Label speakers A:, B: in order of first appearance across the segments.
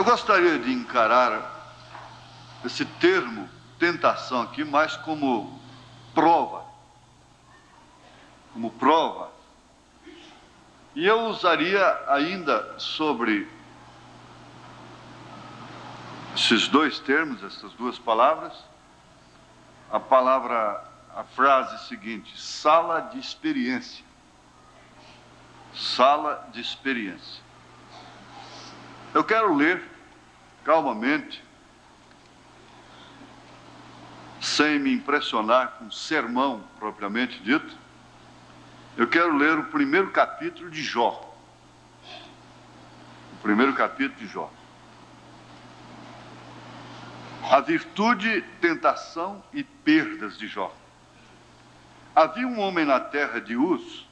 A: Eu gostaria de encarar esse termo tentação aqui mais como prova. Como prova. E eu usaria ainda sobre esses dois termos, essas duas palavras, a frase seguinte: sala de experiência. Sala de experiência. Eu quero ler calmamente, sem me impressionar com sermão propriamente dito. Eu quero ler o primeiro capítulo de Jó. O primeiro capítulo de Jó. A virtude, tentação e perdas de Jó. Havia um homem na terra de Uz,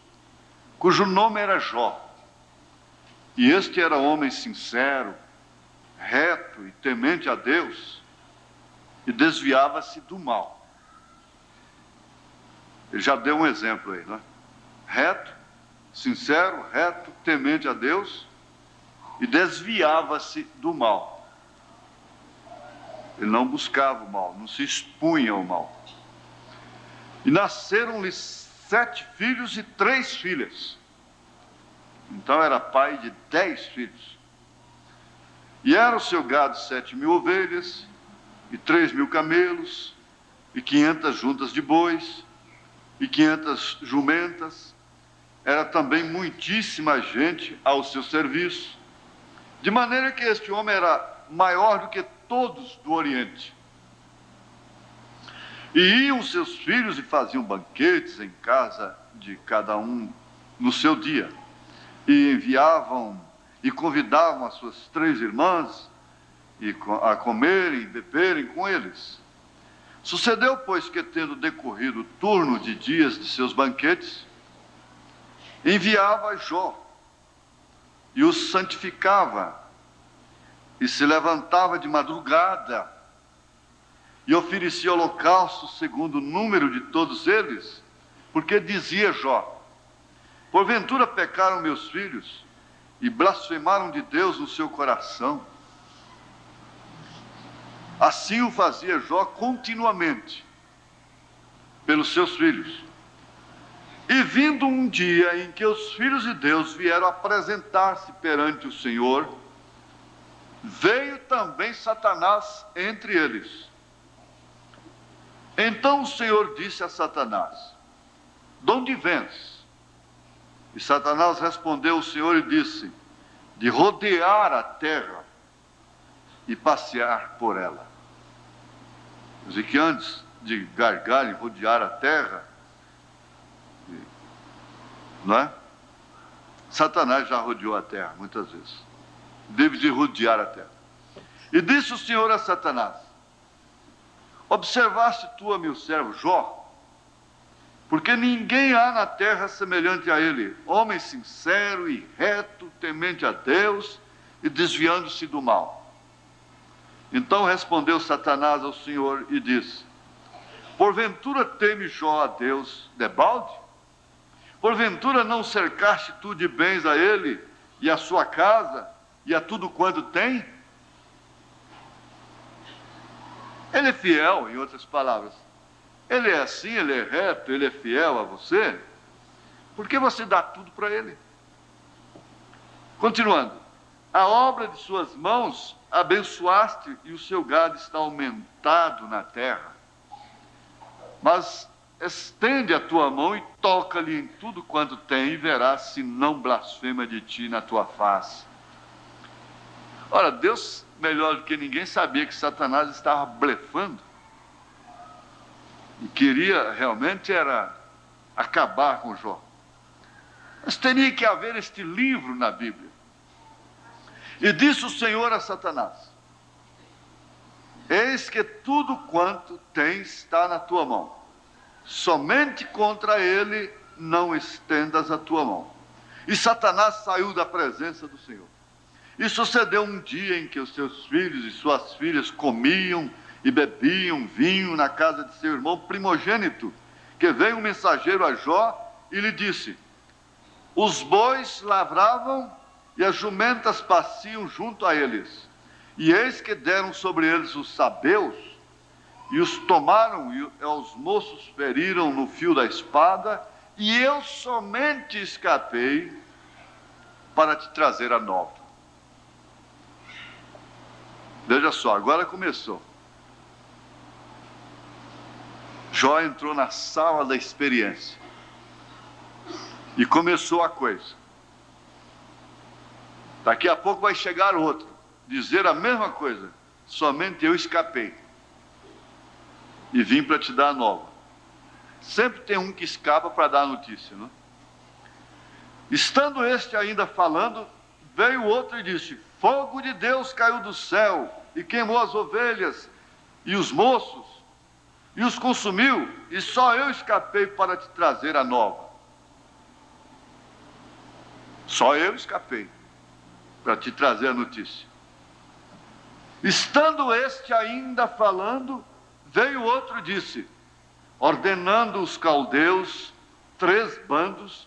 A: cujo nome era Jó. E este era homem sincero, reto e temente a Deus, e desviava-se do mal. Ele já deu um exemplo aí, não é? Reto, sincero, reto, temente a Deus, e desviava-se do mal. Ele não buscava o mal, não se expunha ao mal. E nasceram-lhe 7 filhos e 3 filhas. Então era pai de 10 filhos. E era o seu gado 7.000 ovelhas, e 3.000 camelos, e 500 juntas de bois, e 500 jumentas. Era também muitíssima gente ao seu serviço, de maneira que este homem era maior do que todos do Oriente. E iam seus filhos e faziam banquetes em casa de cada um no seu dia, e enviavam e convidavam as suas 3 irmãs a comerem e beberem com eles. Sucedeu, pois, que tendo decorrido o turno de dias de seus banquetes, enviava Jó e os santificava, e se levantava de madrugada e oferecia holocausto segundo o número de todos eles, porque dizia Jó: porventura pecaram meus filhos e blasfemaram de Deus no seu coração. Assim o fazia Jó continuamente pelos seus filhos. E vindo um dia em que os filhos de Deus vieram apresentar-se perante o Senhor, veio também Satanás entre eles. Então o Senhor disse a Satanás: de onde vens? E Satanás respondeu ao Senhor e disse: de rodear a terra e passear por ela. Quer dizer que antes de gargar e rodear a terra, não é? Satanás já rodeou a terra muitas vezes. Deve de rodear a terra. E disse o Senhor a Satanás: observaste tu a meu servo Jó? Porque ninguém há na terra semelhante a ele, homem sincero e reto, temente a Deus e desviando-se do mal. Então respondeu Satanás ao Senhor e disse: porventura teme Jó a Deus debalde? Porventura não cercaste tu de bens a ele e a sua casa e a tudo quanto tem? Ele é fiel, em outras palavras. Ele é assim, ele é reto, ele é fiel a você. Por que você dá tudo para ele? Continuando. A obra de suas mãos abençoaste e o seu gado está aumentado na terra. Mas estende a tua mão e toca-lhe em tudo quanto tem, e verás se não blasfema de ti na tua face. Ora, Deus, melhor do que ninguém, sabia que Satanás estava blefando. E queria realmente era acabar com Jó. Mas teria que haver este livro na Bíblia. E disse o Senhor a Satanás: eis que tudo quanto tens está na tua mão. Somente contra ele não estendas a tua mão. E Satanás saiu da presença do Senhor. E sucedeu um dia em que os seus filhos e suas filhas comiam e bebiam vinho na casa de seu irmão primogênito, que veio um mensageiro a Jó e lhe disse: os bois lavravam e as jumentas paciam junto a eles, E eis que deram sobre eles os sabeus, e os tomaram, e os moços feriram no fio da espada, e eu somente escapei para te trazer a nova. Veja só, agora começou. Jó entrou na sala da experiência. E começou a coisa. Daqui a pouco vai chegar outro, dizer a mesma coisa. Somente eu escapei. E vim para te dar a nova. Sempre tem um que escapa para dar a notícia, não? Estando este ainda falando, veio outro e disse: fogo de Deus caiu do céu e queimou as ovelhas e os moços e os consumiu, e só eu escapei para te trazer a nova. Só eu escapei para te trazer a notícia. Estando este ainda falando, veio outro e disse: ordenando os caldeus 3 bandos,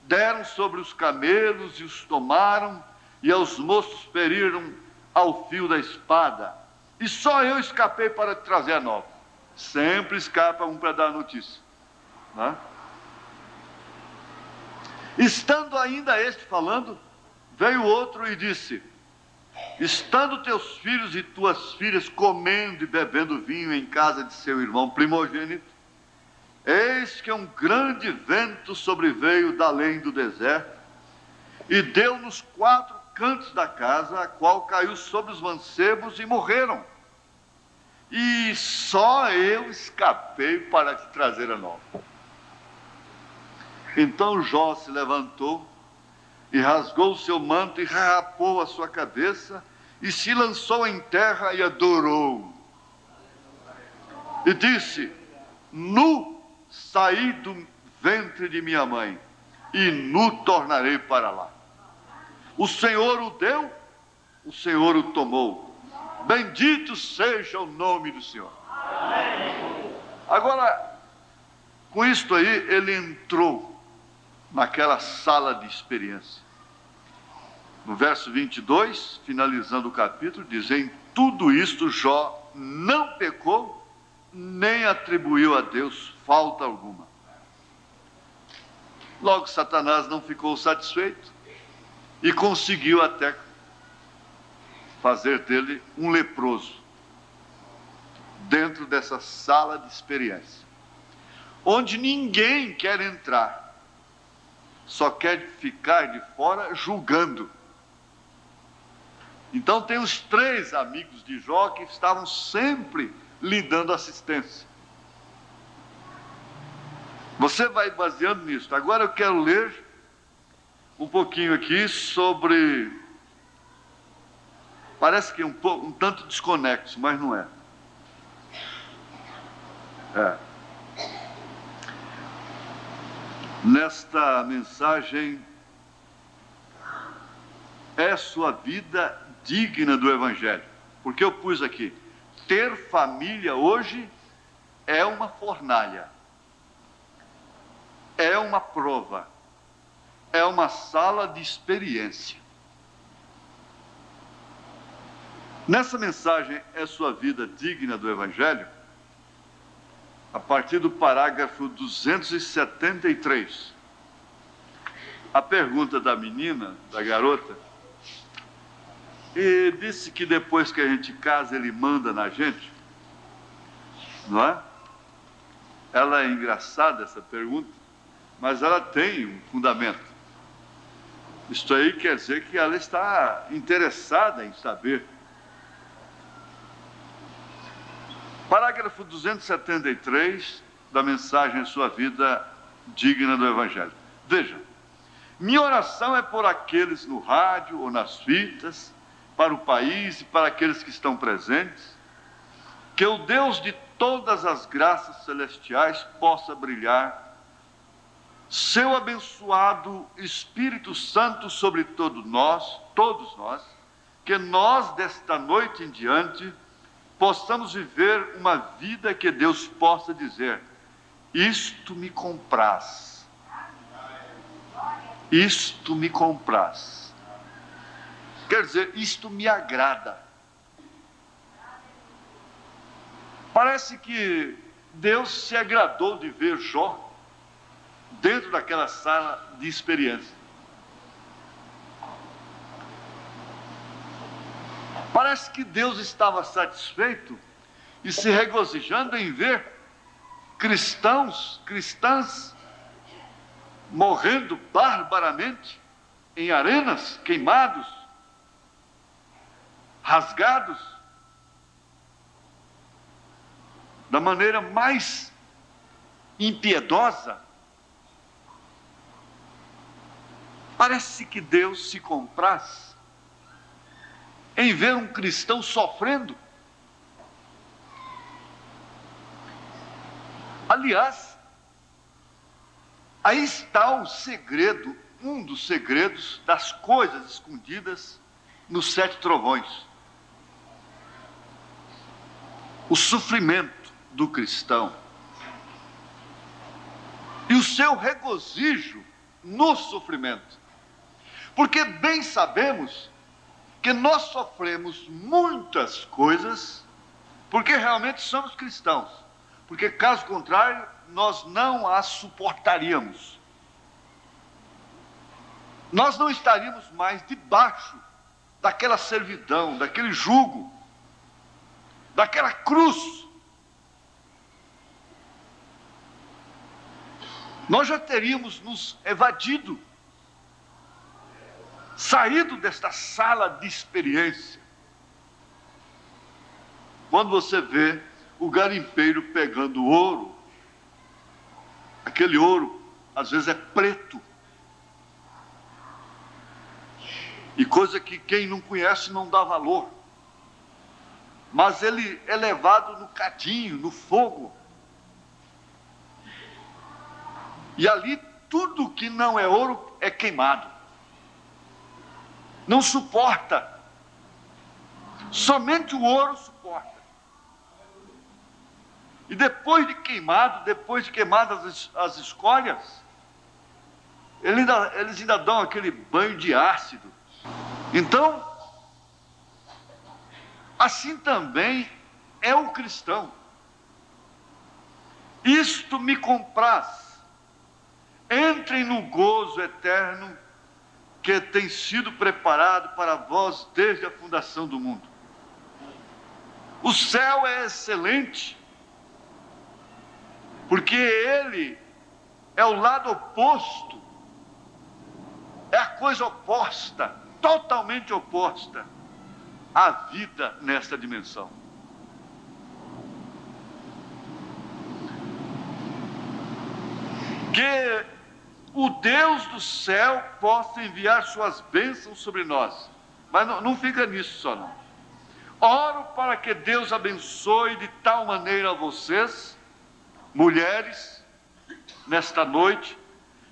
A: deram sobre os camelos e os tomaram, e aos moços feriram ao fio da espada. E só eu escapei para te trazer a nova. Sempre escapa um para dar a notícia, né? Estando ainda este falando, veio outro e disse: estando teus filhos e tuas filhas comendo e bebendo vinho em casa de seu irmão primogênito, eis que um grande vento sobreveio da além do deserto, e deu nos 4 cantos da casa, a qual caiu sobre os mancebos e morreram. E só eu escapei para te trazer a nova. Então Jó se levantou e rasgou o seu manto e rapou a sua cabeça e se lançou em terra e adorou. E disse: nu saí do ventre de minha mãe e nu tornarei para lá. O Senhor o deu, o Senhor o tomou. Bendito seja o nome do Senhor. Agora, com isto aí, ele entrou naquela sala de experiência. No verso 22, finalizando o capítulo, diz: em tudo isto Jó não pecou, nem atribuiu a Deus falta alguma. Logo, Satanás não ficou satisfeito e conseguiu até fazer dele um leproso dentro dessa sala de experiência, onde ninguém quer entrar, só quer ficar de fora julgando. Então tem os 3 amigos de Jó que estavam sempre lhe dando assistência. Você vai baseando nisso. Agora eu quero ler um pouquinho aqui sobre... Parece que é um tanto desconexo, mas não é. Nesta mensagem, é sua vida digna do Evangelho? Porque eu pus aqui: ter família hoje é uma fornalha, é uma prova, é uma sala de experiência. Nessa mensagem, é sua vida digna do Evangelho? A partir do parágrafo 273, a pergunta da menina, da garota, e disse que depois que a gente casa, ele manda na gente, não é? Ela é engraçada, essa pergunta, mas ela tem um fundamento. Isto aí quer dizer que ela está interessada em saber. Parágrafo 273 da mensagem Sua Vida Digna do Evangelho. Veja, minha oração é por aqueles no rádio ou nas fitas, para o país e para aqueles que estão presentes, que o Deus de todas as graças celestiais possa brilhar seu abençoado Espírito Santo sobre todos nós, que nós desta noite em diante possamos viver uma vida que Deus possa dizer: isto me compraz, isto me compraz. Quer dizer, isto me agrada. Parece que Deus se agradou de ver Jó dentro daquela sala de experiência. Parece que Deus estava satisfeito e se regozijando em ver cristãs, morrendo barbaramente em arenas, queimados, rasgados, da maneira mais impiedosa. Parece que Deus se compraz em ver um cristão sofrendo. Aliás, aí está o segredo, um dos segredos das coisas escondidas nos 7 trovões. O sofrimento do cristão e o seu regozijo no sofrimento. Porque bem sabemos que nós sofremos muitas coisas porque realmente somos cristãos. Porque caso contrário, nós não as suportaríamos. Nós não estaríamos mais debaixo daquela servidão, daquele jugo, daquela cruz. Nós já teríamos nos evadido, saído desta sala de experiência. Quando você vê o garimpeiro pegando ouro, aquele ouro às vezes é preto, e coisa que quem não conhece não dá valor, mas ele é levado no cadinho, no fogo, e ali tudo que não é ouro é queimado, não suporta, somente o ouro suporta. E depois de queimadas as escórias, eles ainda dão aquele banho de ácido. Então, assim também é o cristão. Isto me compraz. Entrem no gozo eterno que tem sido preparado para vós desde a fundação do mundo. O céu é excelente, porque ele é o lado oposto, é a coisa oposta, totalmente oposta à vida nesta dimensão. Que o Deus do céu possa enviar suas bênçãos sobre nós. Mas não fica nisso só não. Oro para que Deus abençoe de tal maneira a vocês, mulheres, nesta noite,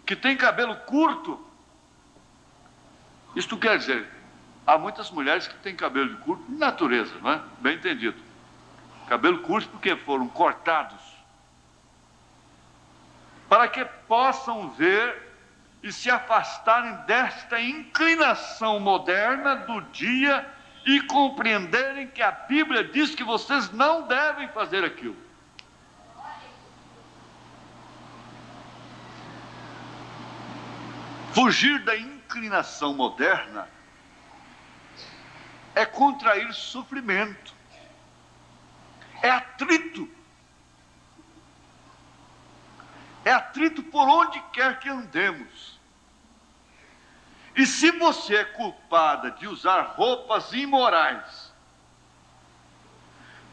A: que tem cabelo curto. Isto quer dizer, há muitas mulheres que têm cabelo curto de natureza, não é? Bem entendido. Cabelo curto porque foram cortados. Para que possam ver e se afastarem desta inclinação moderna do dia e compreenderem que a Bíblia diz que vocês não devem fazer aquilo. Fugir da inclinação moderna é contrair sofrimento, é atrito. É atrito por onde quer que andemos. E se você é culpada de usar roupas imorais,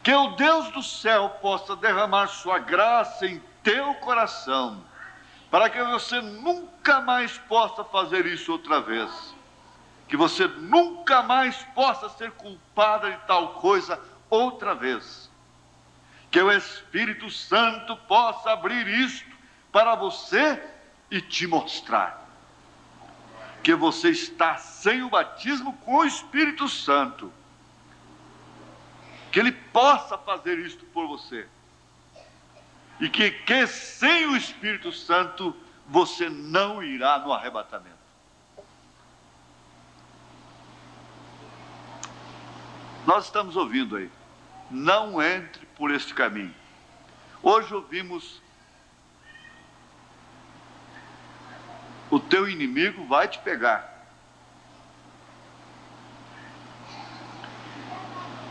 A: que o Deus do céu possa derramar sua graça em teu coração, para que você nunca mais possa fazer isso outra vez. Que você nunca mais possa ser culpada de tal coisa outra vez. Que o Espírito Santo possa abrir isto para você e te mostrar que você está sem o batismo com o Espírito Santo, que Ele possa fazer isto por você, e que sem o Espírito Santo você não irá no arrebatamento. Nós estamos ouvindo aí não entre por este caminho. Hoje ouvimos: o teu inimigo vai te pegar.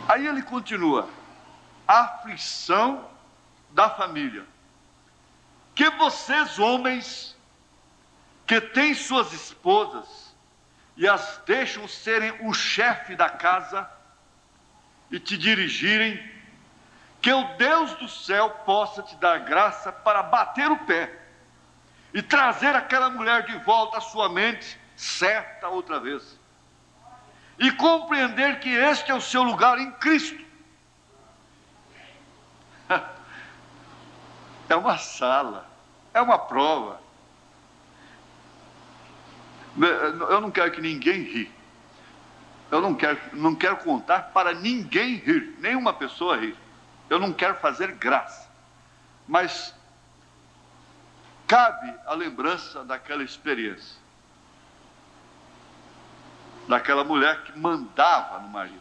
A: Aí ele continua: a aflição da família. Que vocês, homens, que têm suas esposas e as deixam serem o chefe da casa e te dirigirem, que o Deus do céu possa te dar graça para bater o pé e trazer aquela mulher de volta à sua mente certa outra vez, e compreender que este é o seu lugar em Cristo. É uma sala, é uma prova. Eu não quero que ninguém ri. Eu não quero contar para ninguém rir, nenhuma pessoa rir. Eu não quero fazer graça. Mas cabe a lembrança daquela experiência, daquela mulher que mandava no marido.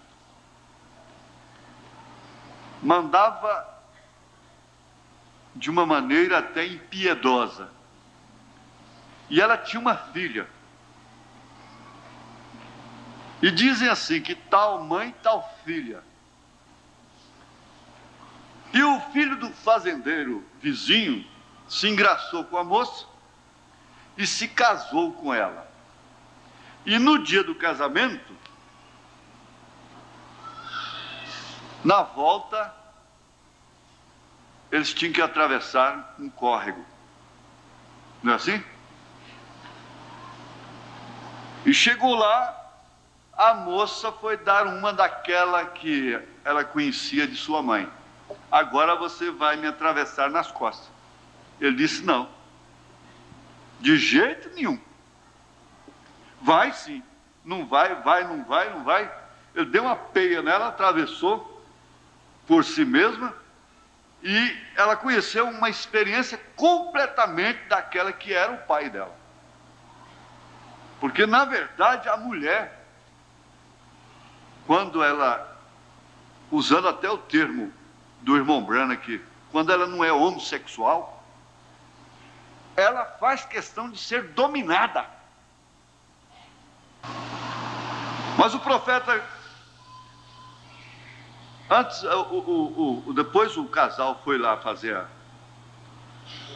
A: Mandava de uma maneira até impiedosa. E ela tinha uma filha. E dizem assim, que tal mãe, tal filha. E o filho do fazendeiro vizinho se engraçou com a moça e se casou com ela. E no dia do casamento, na volta, eles tinham que atravessar um córrego. Não é assim? E chegou lá, a moça foi dar uma daquela que ela conhecia de sua mãe. Agora você vai me atravessar nas costas. Ele disse: não, de jeito nenhum. Vai sim. Não vai, não vai, não vai. Ele deu uma peia nela, atravessou por si mesma, e ela conheceu uma experiência completamente daquela que era o pai dela. Porque, na verdade, a mulher, quando ela, usando até o termo do irmão Branham aqui, quando ela não é homossexual, ela faz questão de ser dominada. Mas o profeta, antes, depois o casal foi lá fazer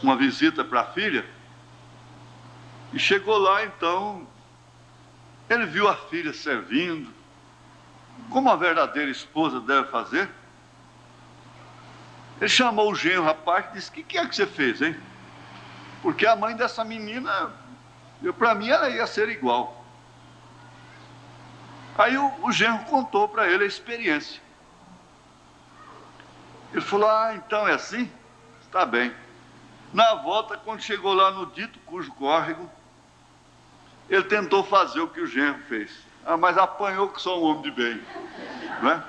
A: uma visita para a filha, e chegou lá, então, ele viu a filha servindo, como a verdadeira esposa deve fazer. Ele chamou o genro, rapaz, e disse: o que é que você fez, hein? Porque a mãe dessa menina, para mim, ela ia ser igual. Aí o genro contou para ele a experiência. Ele falou: ah, então é assim? Está bem. Na volta, quando chegou lá no dito cujo córrego, ele tentou fazer o que o genro fez. Ah, mas apanhou que sou um homem de bem. Não é?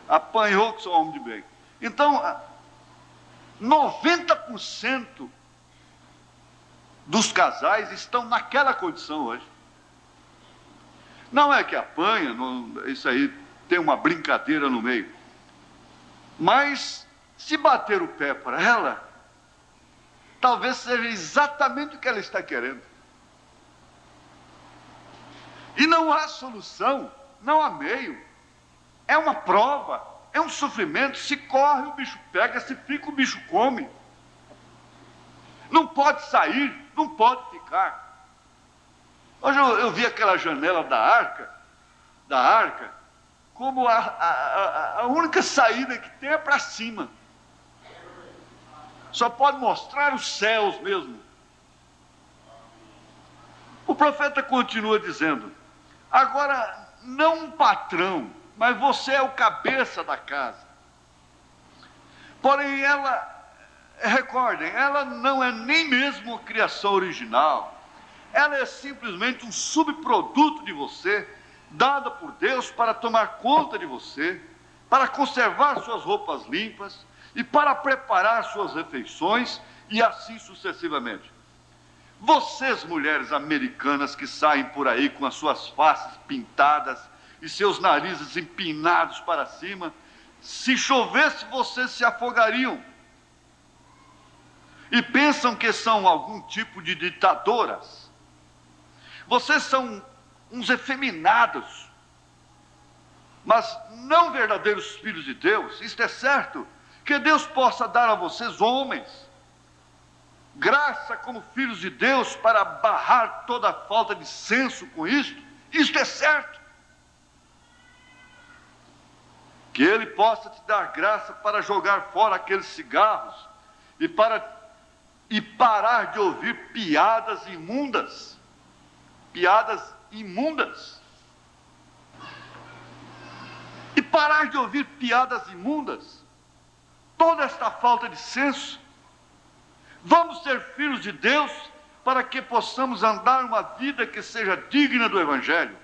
A: Apanhou que sou um homem de bem. Então, 90% dos casais estão naquela condição hoje. Não é que apanha, não, isso aí tem uma brincadeira no meio. Mas, se bater o pé para ela, talvez seja exatamente o que ela está querendo. E não há solução, não há meio. É uma prova, é um sofrimento. Se corre, o bicho pega, se fica, o bicho come. Não pode sair, não pode ficar. Hoje eu vi aquela janela da arca, como a única saída que tem é para cima. Só pode mostrar os céus mesmo. O profeta continua dizendo: agora, não um patrão, mas você é o cabeça da casa. Porém, recordem, ela não é nem mesmo a criação original. Ela é simplesmente um subproduto de você, dada por Deus para tomar conta de você, para conservar suas roupas limpas e para preparar suas refeições, e assim sucessivamente. Vocês, mulheres americanas que saem por aí com as suas faces pintadas e seus narizes empinados para cima, Se chovesse, vocês se afogariam. E pensam que são algum tipo de ditadoras. Vocês são uns efeminados, mas não verdadeiros filhos de Deus. Isto é certo, que Deus possa dar a vocês, homens, graça como filhos de Deus, para barrar toda a falta de senso com isto. Isto é certo. Que Ele possa te dar graça para jogar fora aqueles cigarros e parar de ouvir piadas imundas. Piadas imundas. E parar de ouvir piadas imundas. Toda esta falta de senso. Vamos ser filhos de Deus para que possamos andar uma vida que seja digna do Evangelho.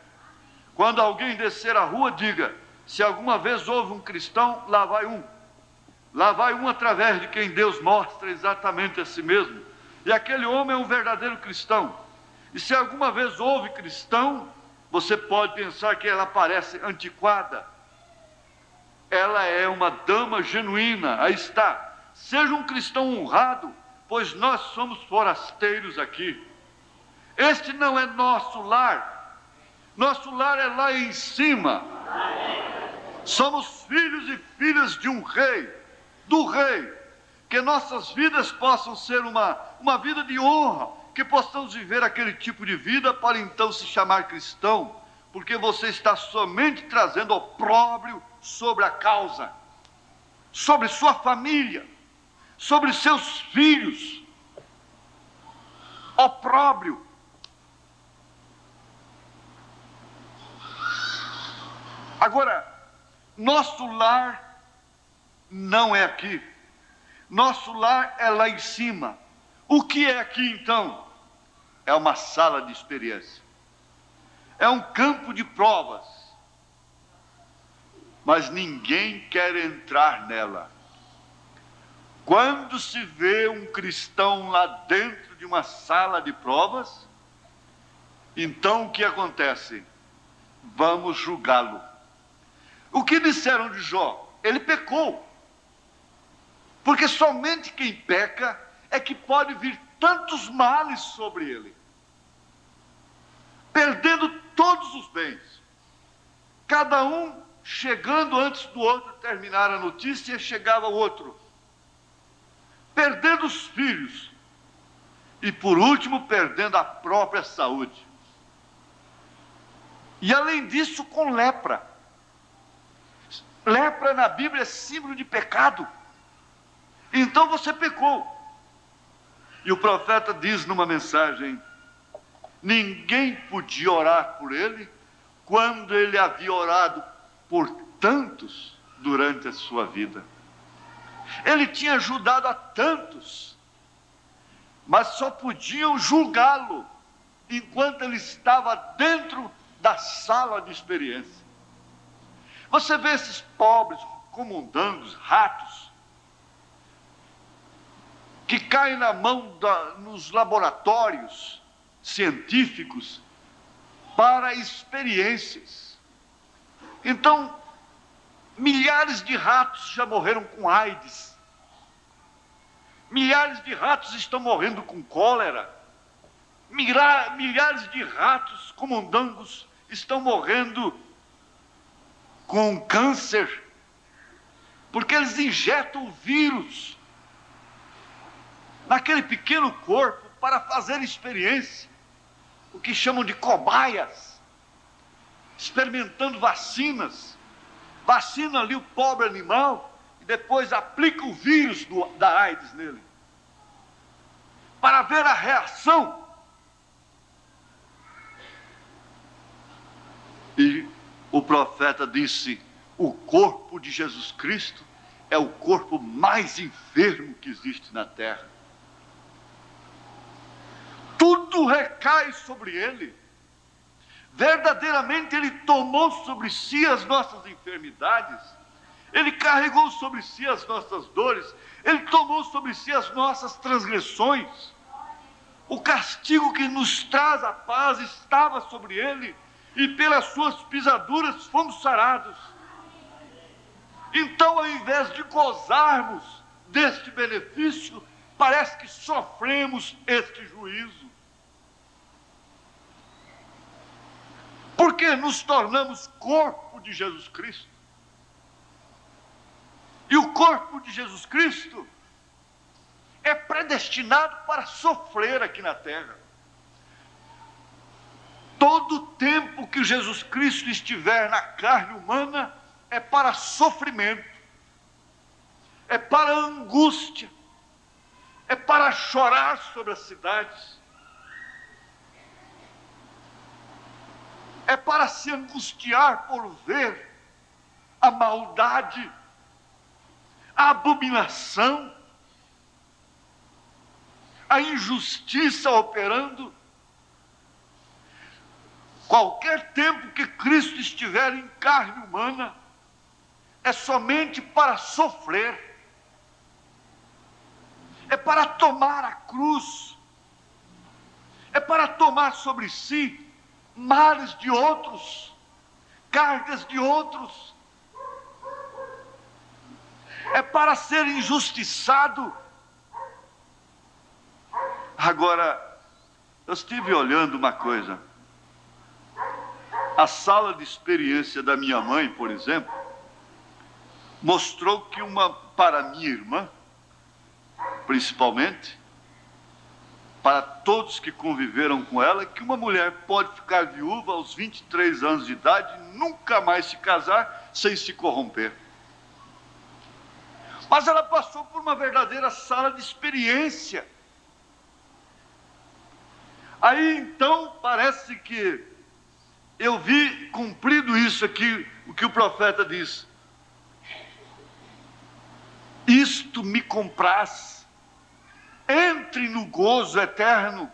A: Quando alguém descer a rua, diga: se alguma vez houve um cristão, lá vai um. Lá vai um através de quem Deus mostra exatamente a si mesmo. E aquele homem é um verdadeiro cristão. E se alguma vez houve cristão, você pode pensar que ela parece antiquada. Ela é uma dama genuína. Aí está. Seja um cristão honrado, pois nós somos forasteiros aqui. Este não é nosso lar. Nosso lar é lá em cima. Somos filhos e filhas de um rei, do rei. Que nossas vidas possam ser uma vida de honra, que possamos viver aquele tipo de vida para então se chamar cristão, porque você está somente trazendo opróbrio sobre a causa, sobre sua família, sobre seus filhos. Opróbrio. Agora, nosso lar não é aqui. Nosso lar é lá em cima. O que é aqui então? É uma sala de experiência. É um campo de provas. Mas ninguém quer entrar nela. Quando se vê um cristão lá dentro de uma sala de provas, então o que acontece? Vamos julgá-lo. O que disseram de Jó? Ele pecou. Porque somente quem peca é que pode vir tantos males sobre ele. Perdendo todos os bens. Cada um chegando antes do outro terminar a notícia, chegava o outro. Perdendo os filhos. E por último, perdendo a própria saúde. E além disso, com lepra. Lepra na Bíblia é símbolo de pecado. Então você pecou. E o profeta diz numa mensagem: ninguém podia orar por ele quando ele havia orado por tantos durante a sua vida. Ele tinha ajudado a tantos, mas só podiam julgá-lo enquanto ele estava dentro da sala de experiência. Você vê esses pobres comundangos, ratos, que caem na mão nos laboratórios científicos para experiências. Então, milhares de ratos já morreram com AIDS. Milhares de ratos estão morrendo com cólera. Milhares de ratos comundangos estão morrendo com câncer, porque eles injetam o vírus naquele pequeno corpo para fazer experiência, o que chamam de cobaias, experimentando vacinas. Vacina ali o pobre animal e depois aplica o vírus da AIDS nele, para ver a reação. E o profeta disse: o corpo de Jesus Cristo é o corpo mais enfermo que existe na terra. Tudo recai sobre ele. Verdadeiramente ele tomou sobre si as nossas enfermidades. Ele carregou sobre si as nossas dores. Ele tomou sobre si as nossas transgressões. O castigo que nos traz a paz estava sobre ele, e pelas suas pisaduras fomos sarados. Então, ao invés de gozarmos deste benefício, parece que sofremos este juízo. Porque nos tornamos corpo de Jesus Cristo. E o corpo de Jesus Cristo é predestinado para sofrer aqui na terra. Todo o tempo que Jesus Cristo estiver na carne humana é para sofrimento, é para angústia, é para chorar sobre as cidades, é para se angustiar por ver a maldade, a abominação, a injustiça operando. Qualquer tempo que Cristo estiver em carne humana, é somente para sofrer, é para tomar a cruz, é para tomar sobre si males de outros, cargas de outros, é para ser injustiçado. Agora, eu estive olhando uma coisa. A sala de experiência da minha mãe, por exemplo, mostrou que para minha irmã, principalmente, para todos que conviveram com ela, que uma mulher pode ficar viúva aos 23 anos de idade e nunca mais se casar sem se corromper. Mas ela passou por uma verdadeira sala de experiência. Aí então parece que eu vi cumprido isso aqui, o que o profeta diz. Isto me compraz. Entre no gozo eterno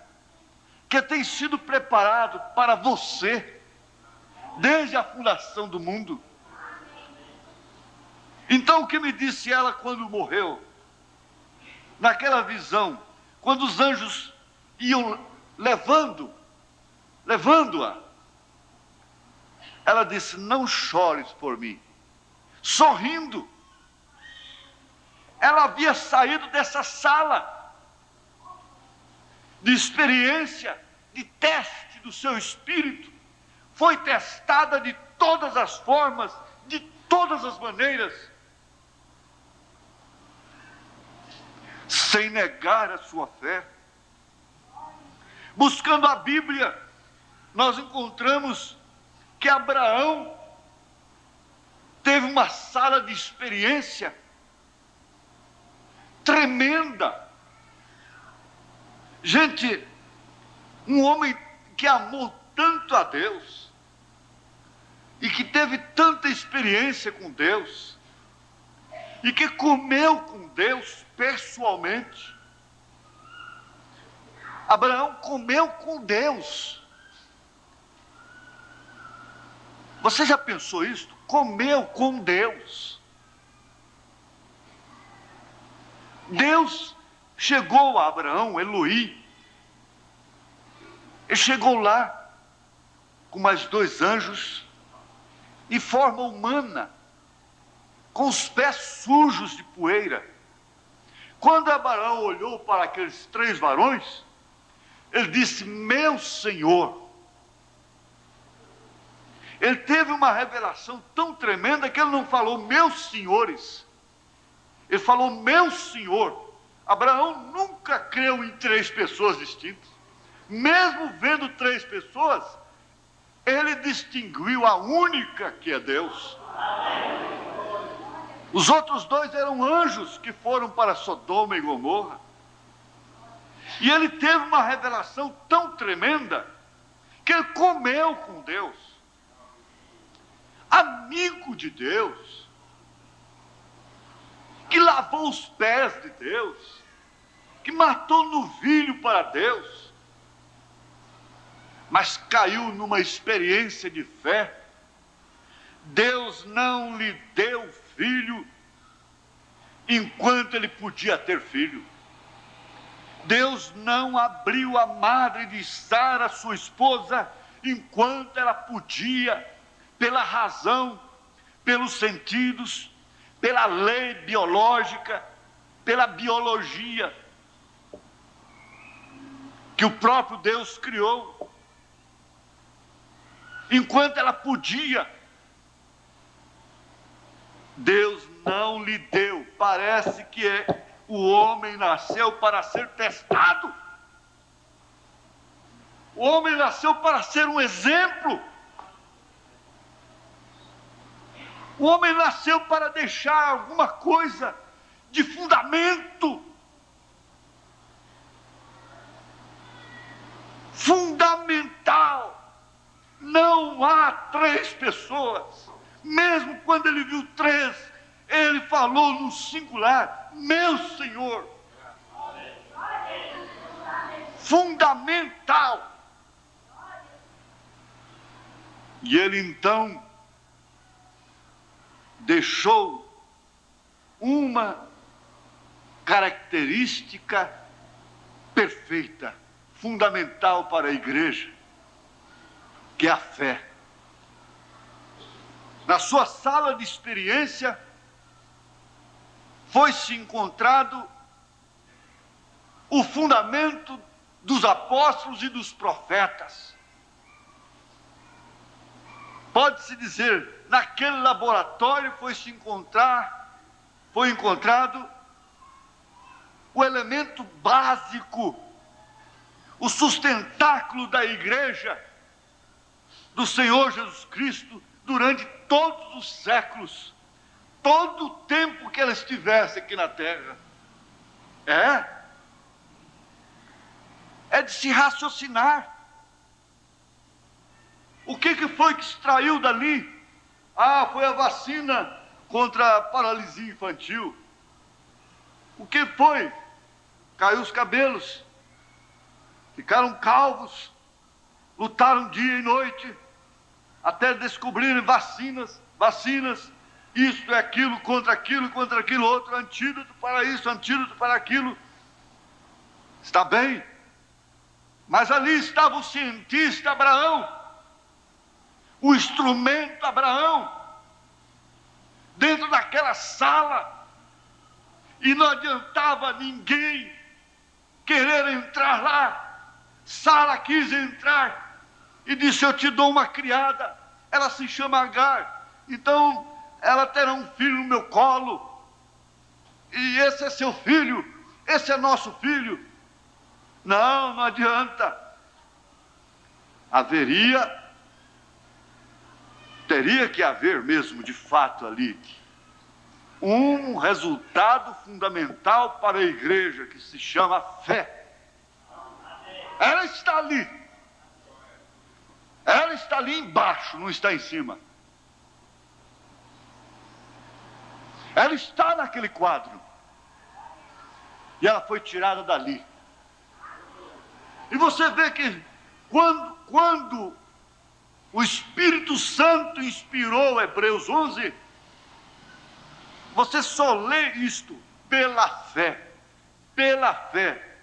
A: que tem sido preparado para você desde a fundação do mundo. Então o que me disse ela quando morreu? Naquela visão, quando os anjos iam levando-a, ela disse: não chores por mim. Sorrindo. Ela havia saído dessa sala de experiência, de teste do seu espírito. Foi testada de todas as formas, de todas as maneiras, sem negar a sua fé. Buscando a Bíblia, nós encontramos que Abraão teve uma sala de experiência tremenda. Gente, um homem que amou tanto a Deus e que teve tanta experiência com Deus e que comeu com Deus pessoalmente. Abraão comeu com Deus. Você já pensou isso? Comeu com Deus. Deus chegou a Abraão, Elohim. Ele chegou lá com mais 2 anjos, em forma humana, com os pés sujos de poeira. Quando Abraão olhou para aqueles 3 varões, ele disse: meu Senhor. Ele teve uma revelação tão tremenda que ele não falou meus senhores, ele falou meu Senhor. Abraão nunca creu em 3 pessoas distintas. Mesmo vendo 3 pessoas, ele distinguiu a única que é Deus. Os outros 2 eram anjos que foram para Sodoma e Gomorra. E ele teve uma revelação tão tremenda que ele comeu com Deus, amigo de Deus, que lavou os pés de Deus, que matou novilho para Deus, mas caiu numa experiência de fé. Deus não lhe deu filho enquanto ele podia ter filho. Deus não abriu a madre de Sara, sua esposa, enquanto ela podia, pela razão, pelos sentidos,
B: pela lei biológica, pela biologia que o próprio Deus criou. Enquanto ela podia, Deus não lhe deu. Parece que o homem nasceu para ser testado. O homem nasceu para ser um exemplo. O homem nasceu para deixar alguma coisa de fundamento. Fundamental. Não há três pessoas. Mesmo quando ele viu três, ele falou no singular: meu Senhor. Fundamental. E ele então deixou uma característica perfeita, fundamental para a igreja, que é a fé. Na sua sala de experiência, foi-se encontrado o fundamento dos apóstolos e dos profetas. Pode-se dizer, naquele laboratório foi encontrado o elemento básico, o sustentáculo da igreja do Senhor Jesus Cristo durante todos os séculos, todo o tempo que ela estivesse aqui na terra. É de se raciocinar. O que foi que extraiu dali? Foi a vacina contra a paralisia infantil. O que foi? Caiu os cabelos, ficaram calvos, lutaram dia e noite, até descobrirem vacinas, isto é aquilo, contra aquilo outro, antídoto para isso, antídoto para aquilo. Está bem, mas ali estava o cientista Abraão, o instrumento Abraão, dentro daquela sala, e não adiantava ninguém querer entrar lá. Sara quis entrar e disse: eu te dou uma criada, ela se chama Agar, então ela terá um filho no meu colo, e esse é seu filho, esse é nosso filho. Não adianta. Teria que haver mesmo, de fato, ali, um resultado fundamental para a igreja, que se chama fé. Ela está ali. Ela está ali embaixo, não está em cima. Ela está naquele quadro. E ela foi tirada dali. E você vê que quando o Espírito Santo inspirou Hebreus 11, você só lê isto pela fé, pela fé,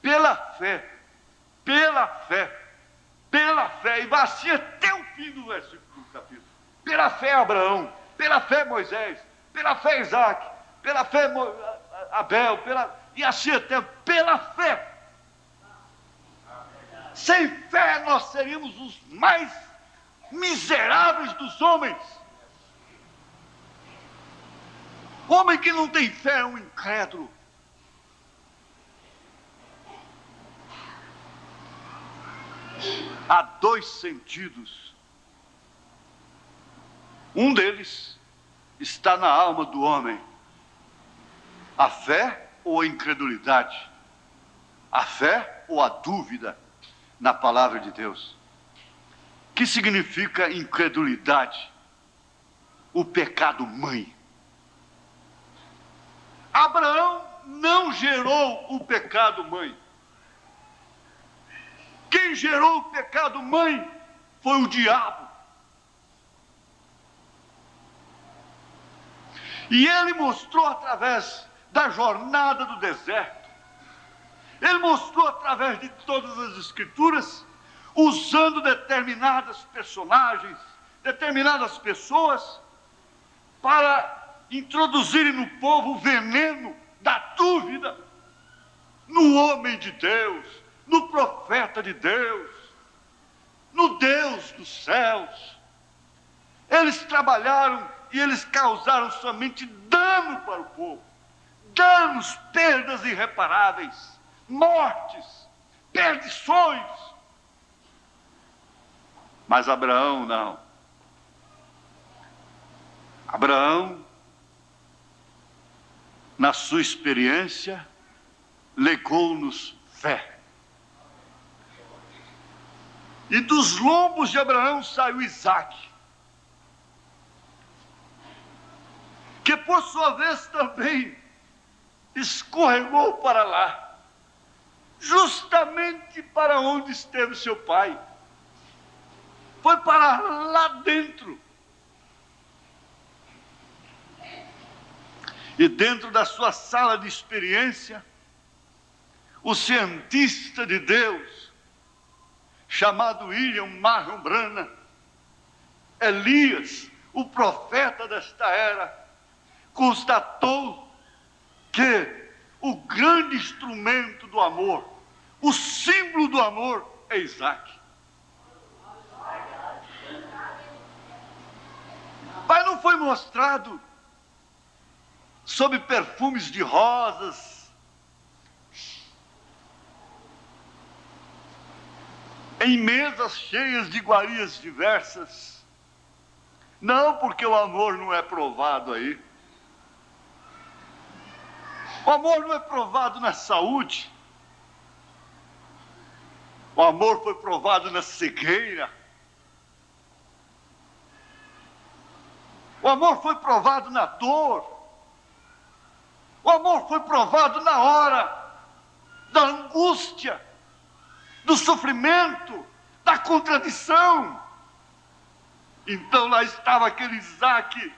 B: pela fé, pela fé, pela fé, e vai assim até o fim do versículo do capítulo. Pela fé Abraão, pela fé Moisés, pela fé Isaac, pela fé Abel, e assim até pela fé. Sem fé nós seríamos os mais miseráveis dos homens. Homem que não tem fé é um incrédulo. Há dois sentidos. Um deles está na alma do homem: a fé ou a incredulidade, a fé ou a dúvida na palavra de Deus. Que significa incredulidade? O pecado mãe. Abraão não gerou o pecado mãe. Quem gerou o pecado mãe foi o diabo. E ele mostrou através da jornada do deserto, ele mostrou através de todas as escrituras, usando determinadas personagens, determinadas pessoas, para introduzirem no povo o veneno da dúvida no homem de Deus, no profeta de Deus, no Deus dos céus. Eles trabalharam e eles causaram somente dano para o povo, danos, perdas irreparáveis, mortes, perdições. Mas Abraão não. Abraão, na sua experiência, legou-nos fé. E dos lombos de Abraão saiu Isaque, que por sua vez também escorregou para lá, justamente para onde esteve seu pai. Foi para lá dentro. E dentro da sua sala de experiência, o cientista de Deus, chamado William Marion Branham, Elias, o profeta desta era, constatou que o grande instrumento do amor, o símbolo do amor, é Isaque. Mas não foi mostrado sob perfumes de rosas, em mesas cheias de iguarias diversas. Não, porque o amor não é provado aí. O amor não é provado na saúde. O amor foi provado na cegueira. O amor foi provado na dor. O amor foi provado na hora da angústia, do sofrimento, da contradição. Então lá estava aquele Isaque,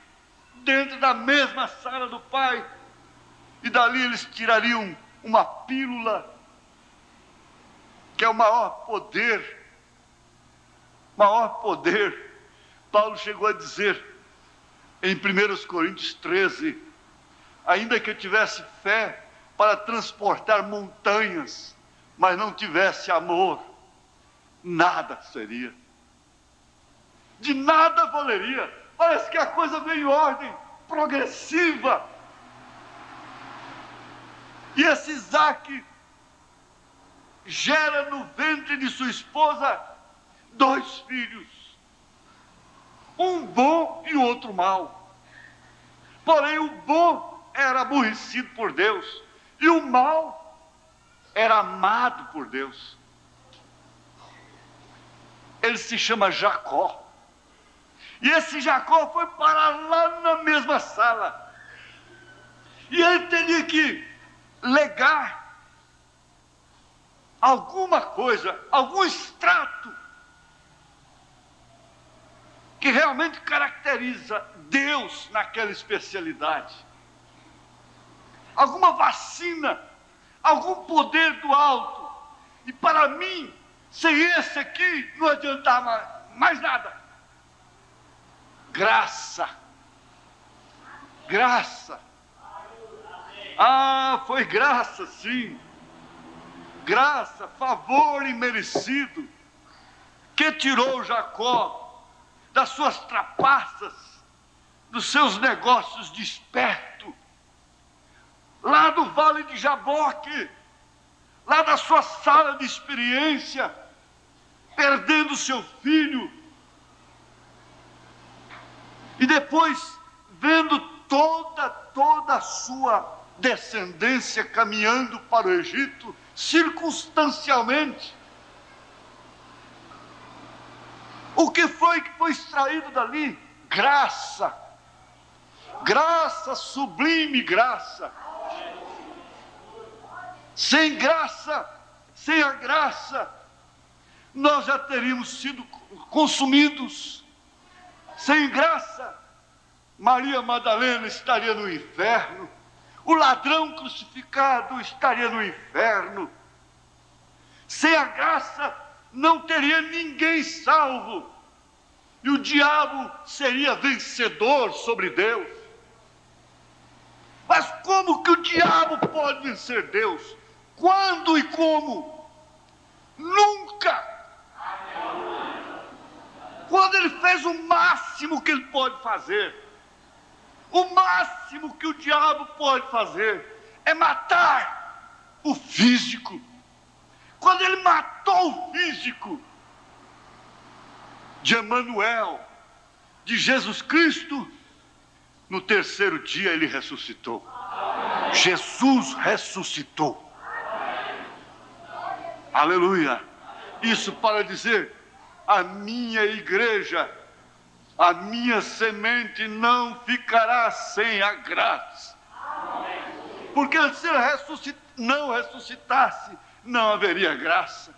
B: dentro da mesma sala do pai, e dali eles tirariam uma pílula, que é o maior poder. Maior poder. Paulo chegou a dizer, em 1 Coríntios 13, ainda que eu tivesse fé para transportar montanhas, mas não tivesse amor, nada seria. De nada valeria. Parece que a coisa veio em ordem progressiva. E esse Isaque gera no ventre de sua esposa 2 filhos. Um bom e outro mau. Porém, o bom era aborrecido por Deus, e o mal era amado por Deus. Ele se chama Jacó. E esse Jacó foi para lá na mesma sala. E ele teria que legar alguma coisa, algum extrato que realmente caracteriza Deus naquela especialidade. Alguma vacina, algum poder do alto. E para mim, sem esse aqui, não adiantava mais nada. Graça. Graça. Ah, foi graça, sim. Graça, favor imerecido, que tirou Jacó das suas trapaças, dos seus negócios de esperto, lá do Vale de Jaboque, lá da sua sala de experiência, perdendo seu filho, e depois vendo toda a sua descendência caminhando para o Egito, circunstancialmente. O que foi extraído dali? Graça. Graça, sublime graça. Sem graça, sem a graça, nós já teríamos sido consumidos. Sem graça, Maria Madalena estaria no inferno. O ladrão crucificado estaria no inferno. Sem a graça, não teria ninguém salvo. E o diabo seria vencedor sobre Deus. Mas como que o diabo pode vencer Deus? Quando e como? Nunca! Quando ele fez o máximo que ele pode fazer, o máximo que o diabo pode fazer é matar o físico. Quando ele matou o físico de Emanuel, de Jesus Cristo, no terceiro dia ele ressuscitou. Jesus ressuscitou. Aleluia! Isso para dizer, a minha igreja, a minha semente não ficará sem a graça. Porque se ele não ressuscitasse, não haveria graça.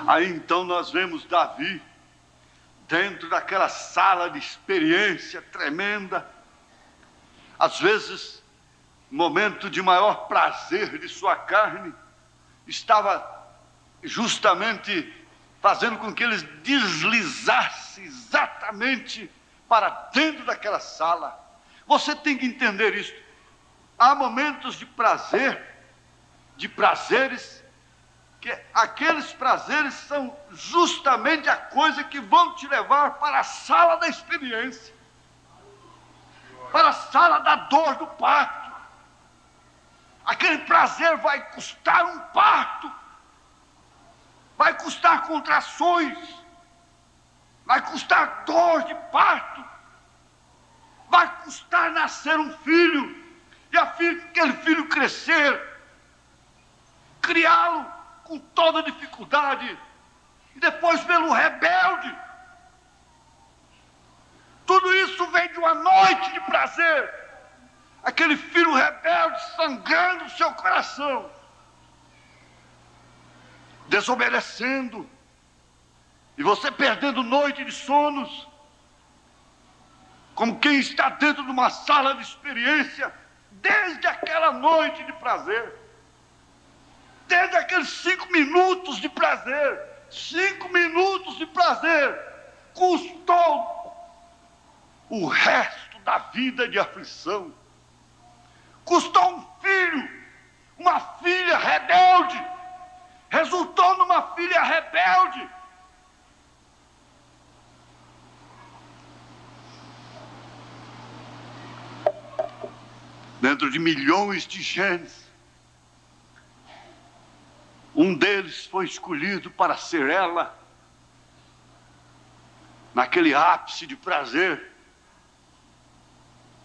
B: Aí então nós vemos Davi, dentro daquela sala de experiência tremenda, às vezes, momento de maior prazer de sua carne, estava justamente fazendo com que eles deslizassem exatamente para dentro daquela sala. Você tem que entender isso. Há momentos de prazer, de prazeres, que aqueles prazeres são justamente a coisa que vão te levar para a sala da experiência, para a sala da dor do parto. Aquele prazer vai custar um parto, vai custar contrações, vai custar dor de parto, vai custar nascer um filho, e aquele filho crescer, criá-lo com toda dificuldade, e depois vê-lo rebelde. Tudo isso vem de uma noite de prazer. Aquele filho rebelde sangrando o seu coração, desobedecendo, e você perdendo noite de sonos, como quem está dentro de uma sala de experiência, desde aquela noite de prazer, desde aqueles 5 minutos de prazer. 5 minutos de prazer custou o resto da vida de aflição. Custou um filho, uma filha rebelde, resultou numa filha rebelde. Dentro de milhões de genes, um deles foi escolhido para ser ela, naquele ápice de prazer.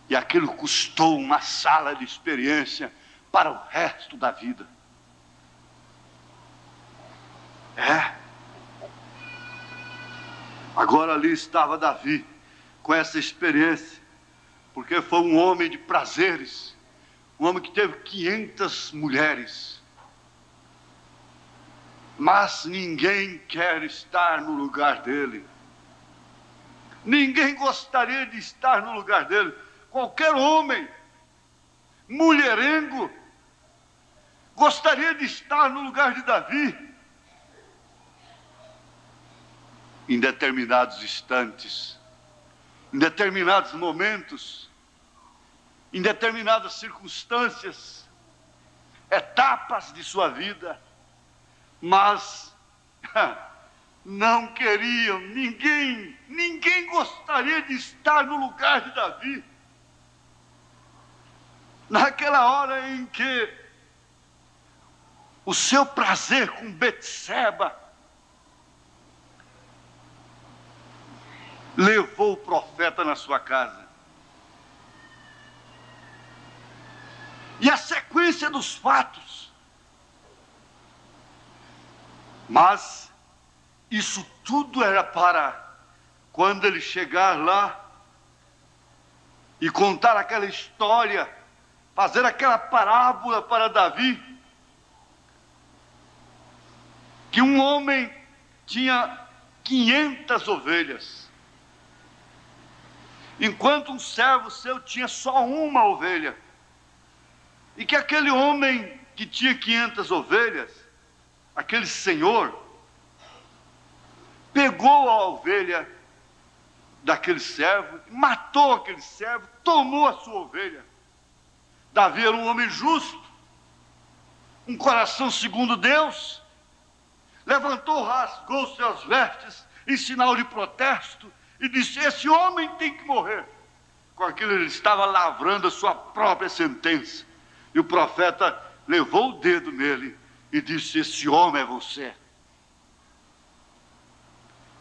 B: E aquilo custou uma sala de experiência para o resto da vida. Agora ali estava Davi, com essa experiência, porque foi um homem de prazeres, um homem que teve 500 mulheres. Mas ninguém quer estar no lugar dele. Ninguém gostaria de estar no lugar dele. Qualquer homem mulherengo gostaria de estar no lugar de Davi. Em determinados instantes, em determinados momentos, em determinadas circunstâncias, etapas de sua vida, mas não queriam, ninguém gostaria de estar no lugar de Davi. Naquela hora em que o seu prazer com Betseba levou o profeta na sua casa. E a sequência dos fatos. Mas isso tudo era para quando ele chegar lá e contar aquela história, fazer aquela parábola para Davi, que um homem tinha 500 ovelhas, enquanto um servo seu tinha só uma ovelha, e que aquele homem que tinha 500 ovelhas, aquele senhor, pegou a ovelha daquele servo, matou aquele servo, tomou a sua ovelha. Davi era um homem justo, um coração segundo Deus, levantou, rasgou suas vestes em sinal de protesto e disse: esse homem tem que morrer. Com aquilo ele estava lavrando a sua própria sentença. E o profeta levou o dedo nele e disse: esse homem é você.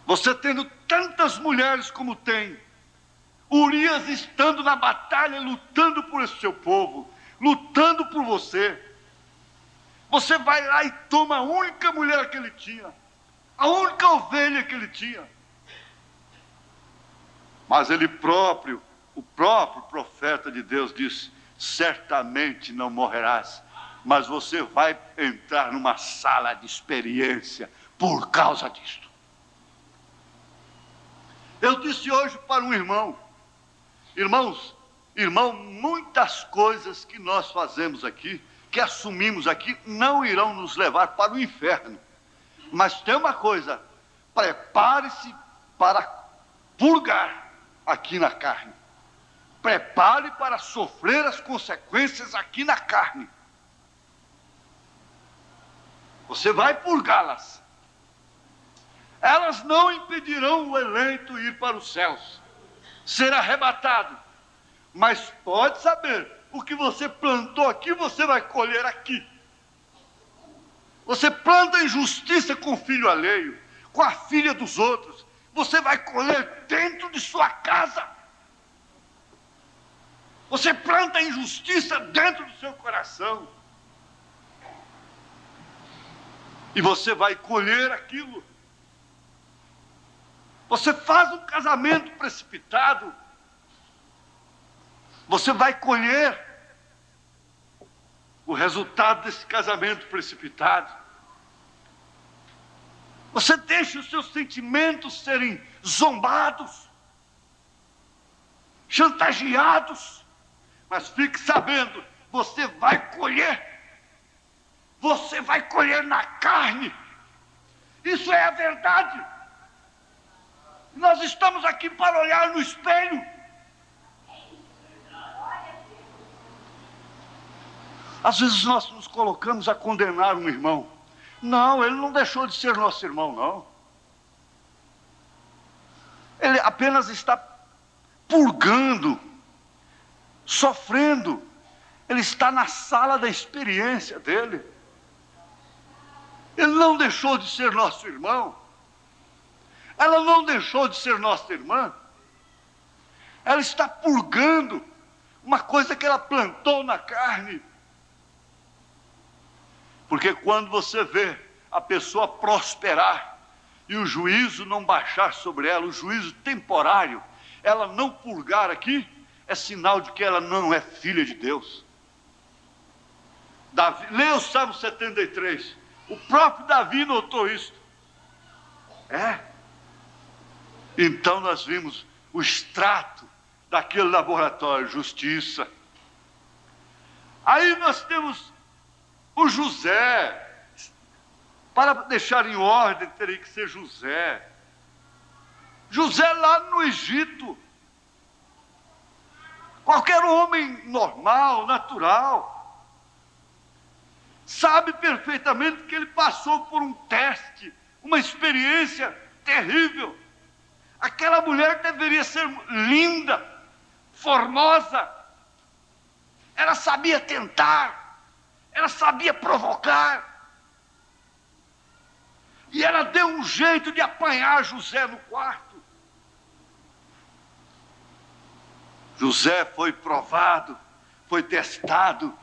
B: Você tendo tantas mulheres como tem, Urias estando na batalha, lutando por esse seu povo, lutando por você, você vai lá e toma a única mulher que ele tinha, a única ovelha que ele tinha. Mas ele próprio, o próprio profeta de Deus disse: certamente não morrerás, mas você vai entrar numa sala de experiência por causa disto. Eu disse hoje para um irmão: irmão, muitas coisas que nós fazemos aqui, que assumimos aqui, não irão nos levar para o inferno. Mas tem uma coisa: prepare-se para purgar aqui na carne. Prepare para sofrer as consequências aqui na carne. Você vai purgá-las. Elas não impedirão o eleito ir para os céus, ser arrebatado. Mas pode saber, o que você plantou aqui, você vai colher aqui. Você planta injustiça com o filho alheio, com a filha dos outros, você vai colher dentro de sua casa. Você planta injustiça dentro do seu coração, e você vai colher aquilo. Você faz um casamento precipitado, você vai colher o resultado desse casamento precipitado. Você deixa os seus sentimentos serem zombados, chantageados, mas fique sabendo, você vai colher na carne. Isso é a verdade. Nós estamos aqui para olhar no espelho. Às vezes nós nos colocamos a condenar um irmão. Não, ele não deixou de ser nosso irmão, não. Ele apenas está purgando, sofrendo. Ele está na sala da experiência dele. Ele não deixou de ser nosso irmão. Ela não deixou de ser nossa irmã. Ela está purgando uma coisa que ela plantou na carne. Porque quando você vê a pessoa prosperar e o juízo não baixar sobre ela, o juízo temporário, ela não purgar aqui, é sinal de que ela não é filha de Deus. Davi, leia o Salmo 73. O próprio Davi notou isso. Então nós vimos o extrato daquele laboratório, justiça. Aí nós temos o José. Para deixar em ordem, teria que ser José. José lá no Egito. Qualquer homem normal, natural, sabe perfeitamente que ele passou por um teste, uma experiência terrível. Aquela mulher deveria ser linda, formosa. Ela sabia tentar, ela sabia provocar. E ela deu um jeito de apanhar José no quarto. José foi provado, foi testado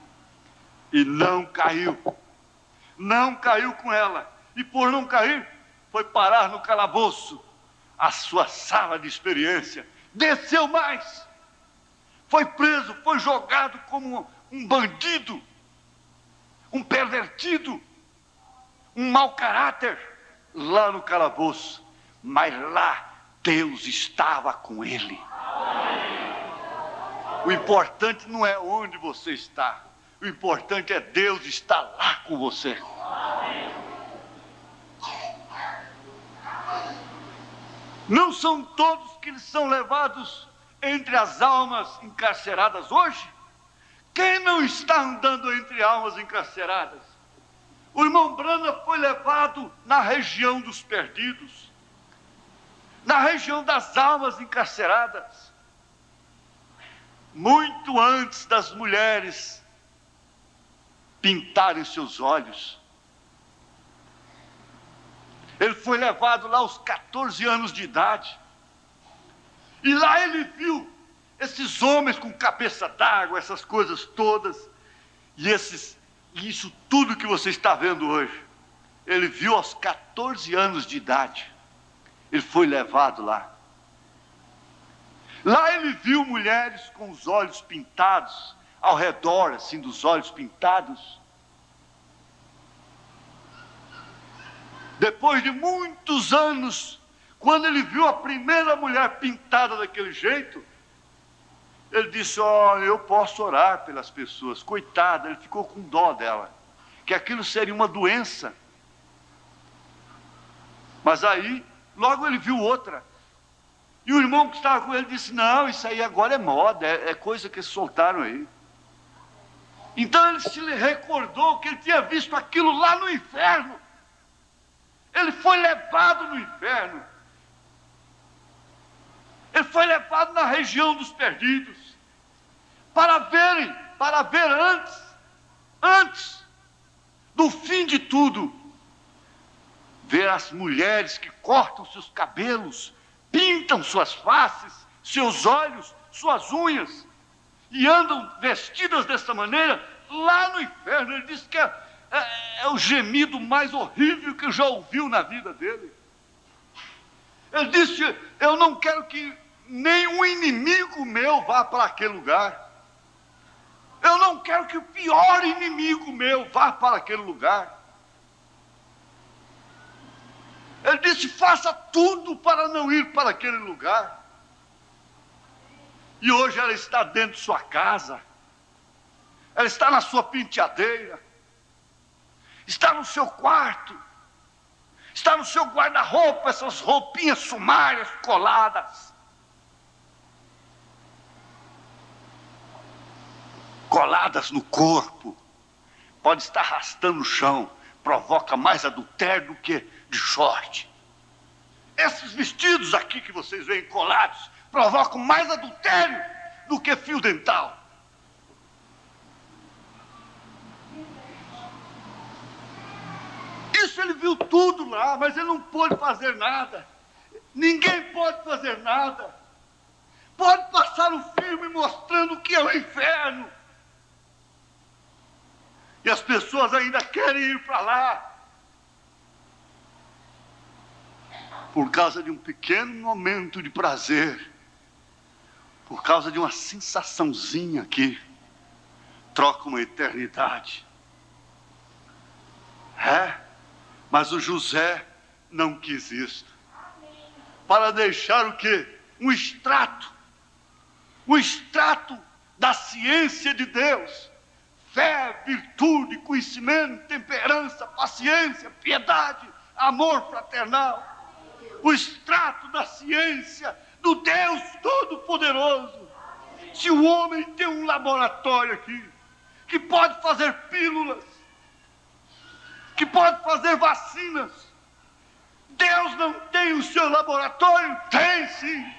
B: e não caiu. Não caiu com ela. E por não cair, foi parar no calabouço, a sua sala de experiência. Desceu mais. Foi preso, foi jogado como um bandido, um pervertido, um mau caráter, lá no calabouço. Mas lá Deus estava com ele. O importante não é onde você está, o importante é Deus estar lá com você. Não são todos que são levados entre as almas encarceradas hoje? Quem não está andando entre almas encarceradas? O irmão Brana foi levado na região dos perdidos, na região das almas encarceradas, muito antes das mulheres pintarem seus olhos. Ele foi levado lá aos 14 anos de idade. E lá ele viu esses homens com cabeça d'água, essas coisas todas. E isso tudo que você está vendo hoje. Ele viu aos 14 anos de idade. Ele foi levado lá. Lá ele viu mulheres com os olhos pintados, ao redor assim dos olhos pintados. Depois de muitos anos, quando ele viu a primeira mulher pintada daquele jeito, ele disse: olha, eu posso orar pelas pessoas. Coitada, ele ficou com dó dela, que aquilo seria uma doença. Mas aí, logo ele viu outra. E o irmão que estava com ele disse: não, isso aí agora é moda, é coisa que soltaram aí. Então ele se recordou que ele tinha visto aquilo lá no inferno. Ele foi levado no inferno. Ele foi levado na região dos perdidos, para ver antes do fim de tudo, ver as mulheres que cortam seus cabelos, pintam suas faces, seus olhos, suas unhas, e andam vestidas dessa maneira lá no inferno. Ele disse que é o gemido mais horrível que já ouviu na vida dele. Ele disse: eu não quero que nenhum inimigo meu vá para aquele lugar. Eu não quero que o pior inimigo meu vá para aquele lugar. Ele disse: faça tudo para não ir para aquele lugar. E hoje ela está dentro de sua casa. Ela está na sua penteadeira. Está no seu quarto. Está no seu guarda-roupa, essas roupinhas sumárias coladas. Coladas no corpo. Pode estar arrastando o chão. Provoca mais adultério do que de short. Esses vestidos aqui que vocês veem colados provocam mais adultério do que fio dental. Isso ele viu tudo lá, mas ele não pôde fazer nada. Ninguém pode fazer nada. Pode passar um filme mostrando o que é o inferno. E as pessoas ainda querem ir para lá. Por causa de um pequeno momento de prazer. Por causa de uma sensaçãozinha que troca uma eternidade. Mas o José não quis isso. Para deixar o quê? Um extrato da ciência de Deus. Fé, virtude, conhecimento, temperança, paciência, piedade, amor fraternal. O extrato da ciência do Deus Todo-Poderoso. Se o homem tem um laboratório aqui, que pode fazer pílulas, que pode fazer vacinas, Deus não tem o seu laboratório? Tem sim.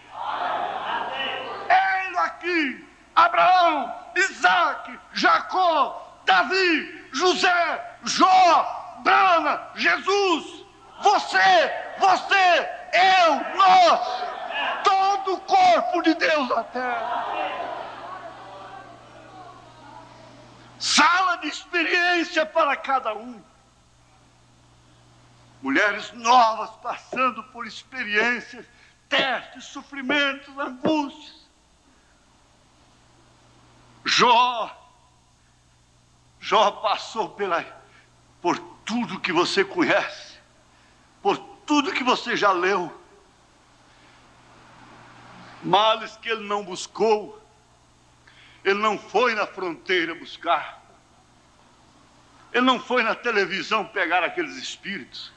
B: Ele aqui, Abraão, Isaac, Jacó, Davi, José, Jó, Brana, Jesus, você, eu, nós, todo o corpo de Deus na terra. Sala de experiência para cada um. Mulheres novas passando por experiências, testes, sofrimentos, angústias. Jó passou por tudo que você conhece, por tudo que você já leu. Males que ele não buscou, ele não foi na fronteira buscar, ele não foi na televisão pegar aqueles espíritos.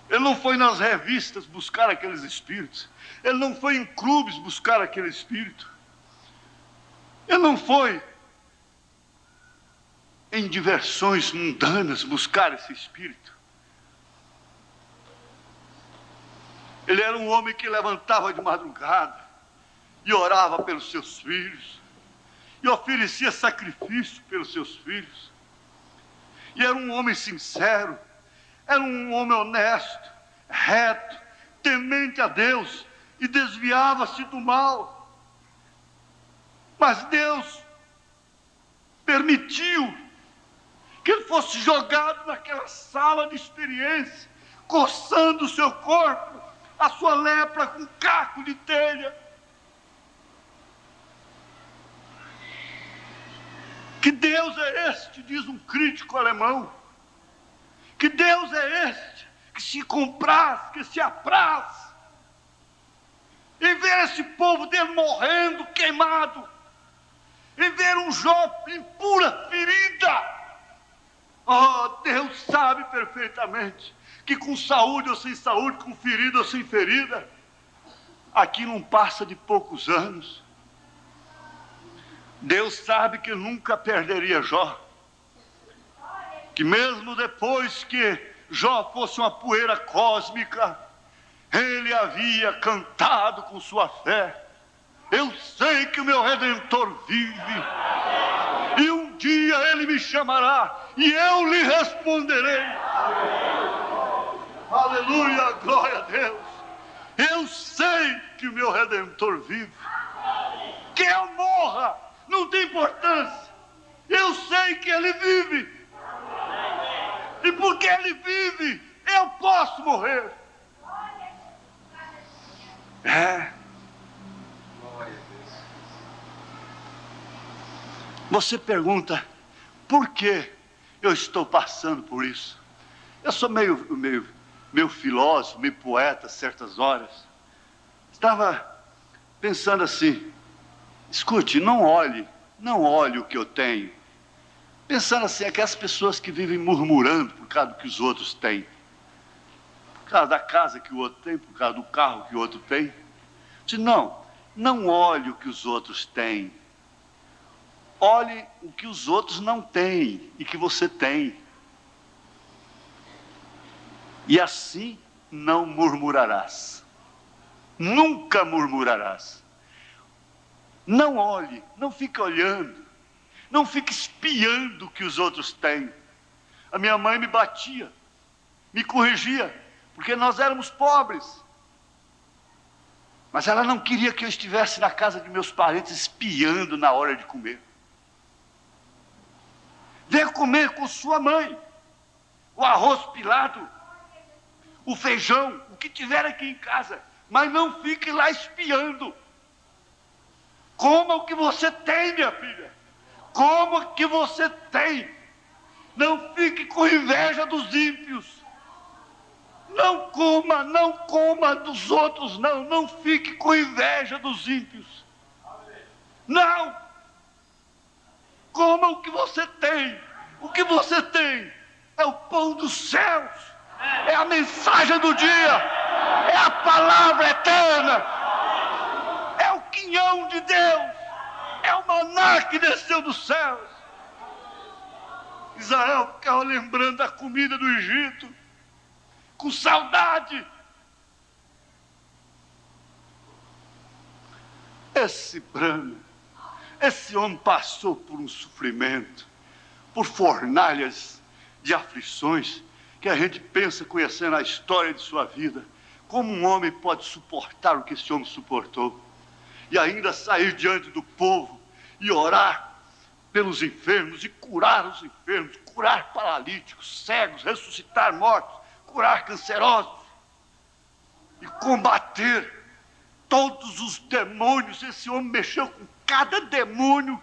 B: Ele não foi nas revistas buscar aqueles espíritos. Ele não foi em clubes buscar aquele espírito. Ele não foi em diversões mundanas buscar esse espírito. Ele era um homem que levantava de madrugada e orava pelos seus filhos, e oferecia sacrifício pelos seus filhos. E era um homem sincero, era um homem honesto, reto, temente a Deus, e desviava-se do mal. Mas Deus permitiu que ele fosse jogado naquela sala de experiência, coçando o seu corpo, a sua lepra com caco de telha. Que Deus é este, diz um crítico alemão, que Deus é este que se compraz, que se apraz em ver esse povo dele morrendo, queimado, em ver um Jó em pura ferida. Oh, Deus sabe perfeitamente que com saúde ou sem saúde, com ferida ou sem ferida, aqui não passa de poucos anos. Deus sabe que nunca perderia Jó, que mesmo depois que Jó fosse uma poeira cósmica, ele havia cantado com sua fé: eu sei que o meu Redentor vive, e um dia ele me chamará, e eu lhe responderei. Aleluia, glória a Deus. Eu sei que o meu Redentor vive. Que eu morra não tem importância. Eu sei que ele vive. E porque ele vive, eu posso morrer. Você pergunta, por que eu estou passando por isso? Eu sou meio filósofo, meio poeta, certas horas. Estava pensando assim, escute, não olhe o que eu tenho. Pensando assim, aquelas pessoas que vivem murmurando por causa do que os outros têm. Por causa da casa que o outro tem, por causa do carro que o outro tem. Disse, não olhe o que os outros têm. Olhe o que os outros não têm e que você tem. E assim não murmurarás. Nunca murmurarás. Não olhe, não fique olhando. Não fique espiando o que os outros têm. A minha mãe me batia, me corrigia, porque nós éramos pobres. Mas ela não queria que eu estivesse na casa de meus parentes espiando na hora de comer. Venha comer com sua mãe o arroz pilado, o feijão, o que tiver aqui em casa, mas não fique lá espiando. Coma o que você tem, minha filha. Coma o que você tem. Não fique com inveja dos ímpios. Não coma dos outros, não fique com inveja dos ímpios. Não! Coma o que você tem. O que você tem é o pão dos céus, é a mensagem do dia, é a palavra eterna, é o quinhão de Deus, é o maná que desceu dos céus. Israel ficava lembrando da comida do Egito, com saudade. Esse homem passou por um sofrimento, por fornalhas de aflições, que a gente pensa, conhecendo a história de sua vida, como um homem pode suportar o que esse homem suportou, e ainda sair diante do povo e orar pelos enfermos, e curar os enfermos, curar paralíticos, cegos, ressuscitar mortos, curar cancerosos, e combater todos os demônios. Esse homem mexeu com cada demônio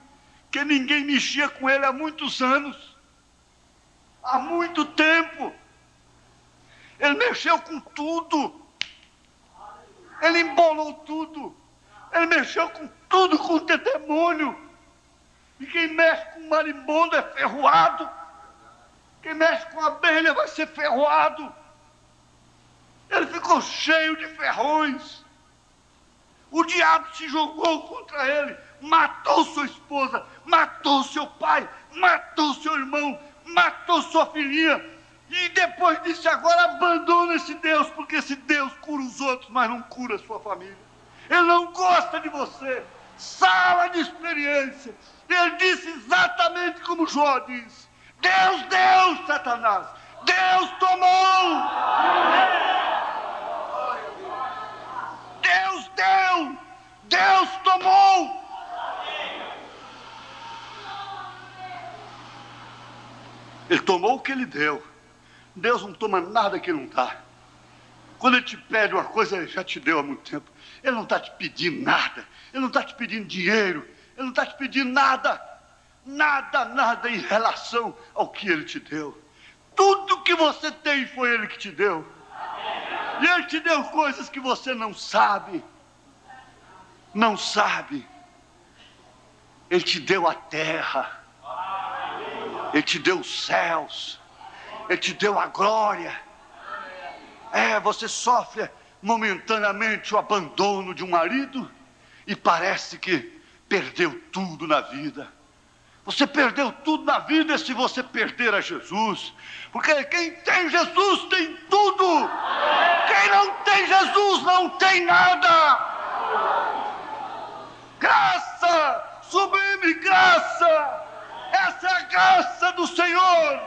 B: que ninguém mexia com ele há muitos anos, há muito tempo. Ele mexeu com tudo, ele embolou tudo, ele mexeu com tudo quanto é demônio. E quem mexe com marimbondo é ferroado, quem mexe com abelha vai ser ferroado. Ele ficou cheio de ferrões. O diabo se jogou contra ele, matou sua esposa, matou seu pai, matou seu irmão, matou sua filhinha. E depois disso agora abandona esse Deus, porque esse Deus cura os outros, mas não cura a sua família. Ele não gosta de você. Sala de experiência. Ele disse exatamente como Jó disse: Deus deu, Satanás. Deus tomou. Deus deu. Deus tomou. Ele tomou o que ele deu. Deus não toma nada que ele não dá. Quando ele te pede uma coisa, ele já te deu há muito tempo. Ele não está te pedindo nada. Ele não está te pedindo dinheiro. Ele não está te pedindo nada. Nada em relação ao que ele te deu. Tudo que você tem foi ele que te deu. E ele te deu coisas que você não sabe. Não sabe. Ele te deu a terra. Ele te deu os céus. Ele te deu a glória. Você sofre momentaneamente o abandono de um marido e parece que perdeu tudo na vida. Você perdeu tudo na vida se você perder a Jesus. Porque quem tem Jesus tem tudo. Quem não tem Jesus não tem nada. Graça, sublime graça. Essa é a graça do Senhor,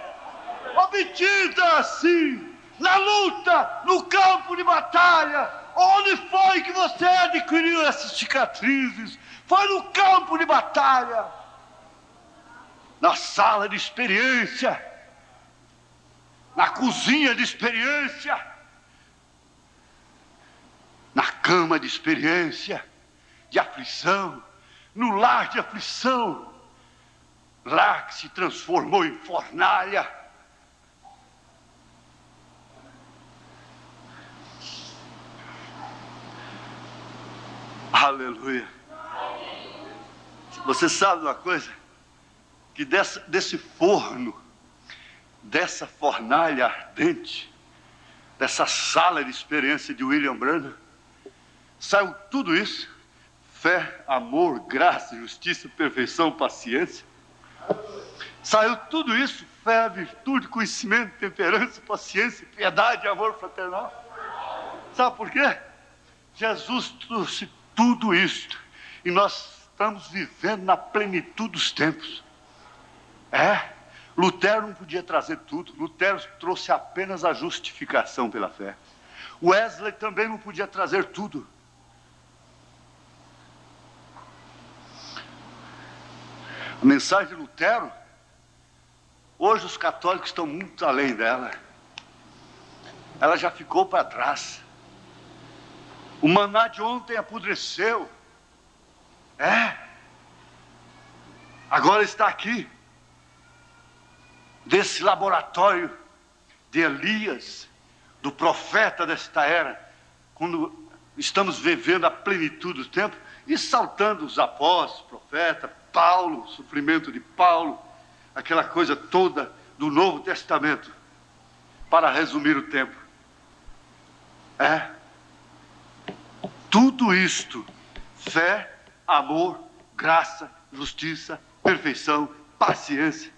B: obtida assim, na luta, no campo de batalha. Onde foi que você adquiriu essas cicatrizes? Foi no campo de batalha, na sala de experiência, na cozinha de experiência, na cama de experiência, de aflição, no lar de aflição, lá que se transformou em fornalha. Aleluia. Você sabe uma coisa? Que desse forno, dessa fornalha ardente, dessa sala de experiência de William Branham, saiu tudo isso: fé, amor, graça, justiça, perfeição, paciência. Saiu tudo isso: fé, virtude, conhecimento, temperança, paciência, piedade e amor fraternal. Sabe por quê? Jesus trouxe tudo isso e nós estamos vivendo na plenitude dos tempos. Lutero não podia trazer tudo. Lutero trouxe apenas a justificação pela fé. Wesley também não podia trazer tudo. A mensagem de Lutero, hoje os católicos estão muito além dela. Ela já ficou para trás. O maná de ontem apodreceu. Agora está aqui, desse laboratório de Elias, do profeta desta era, quando estamos vivendo a plenitude do tempo, e saltando os apóstolos, profeta, Paulo, o sofrimento de Paulo, aquela coisa toda do Novo Testamento, para resumir o tempo. Tudo isto: fé, amor, graça, justiça, perfeição, paciência.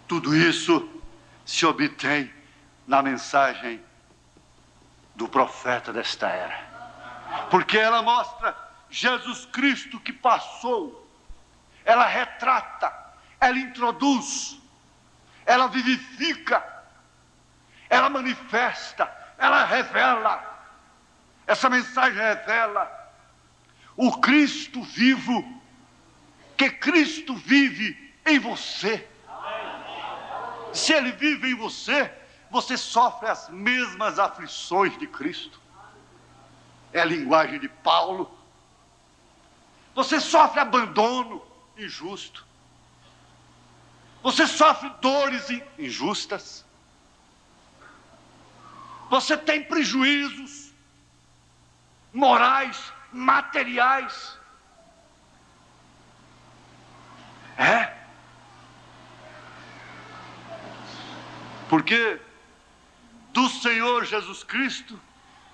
B: Tudo isso se obtém na mensagem do profeta desta era. Porque ela mostra Jesus Cristo que passou. Ela retrata, ela introduz, ela vivifica, ela manifesta, ela revela. Essa mensagem revela o Cristo vivo, que Cristo vive em você. Se Ele vive em você, você sofre as mesmas aflições de Cristo. É a linguagem de Paulo. Você sofre abandono injusto. Você sofre dores injustas. Você tem prejuízos morais, materiais. Porque do Senhor Jesus Cristo,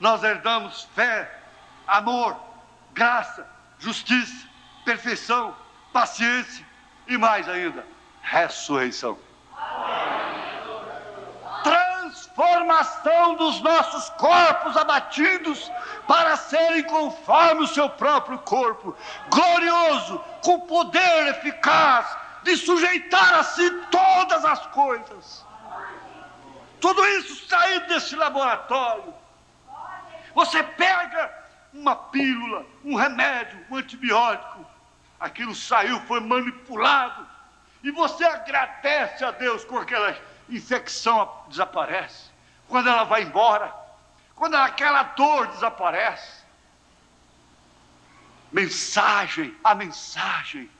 B: nós herdamos fé, amor, graça, justiça, perfeição, paciência e mais ainda, ressurreição. Transformação dos nossos corpos abatidos para serem conforme o seu próprio corpo, glorioso, com poder eficaz de sujeitar a si todas as coisas. Tudo isso saído desse laboratório. Você pega uma pílula, um remédio, um antibiótico, aquilo saiu, foi manipulado, e você agradece a Deus com aquela infecção desaparece, quando ela vai embora, quando aquela dor desaparece. A mensagem,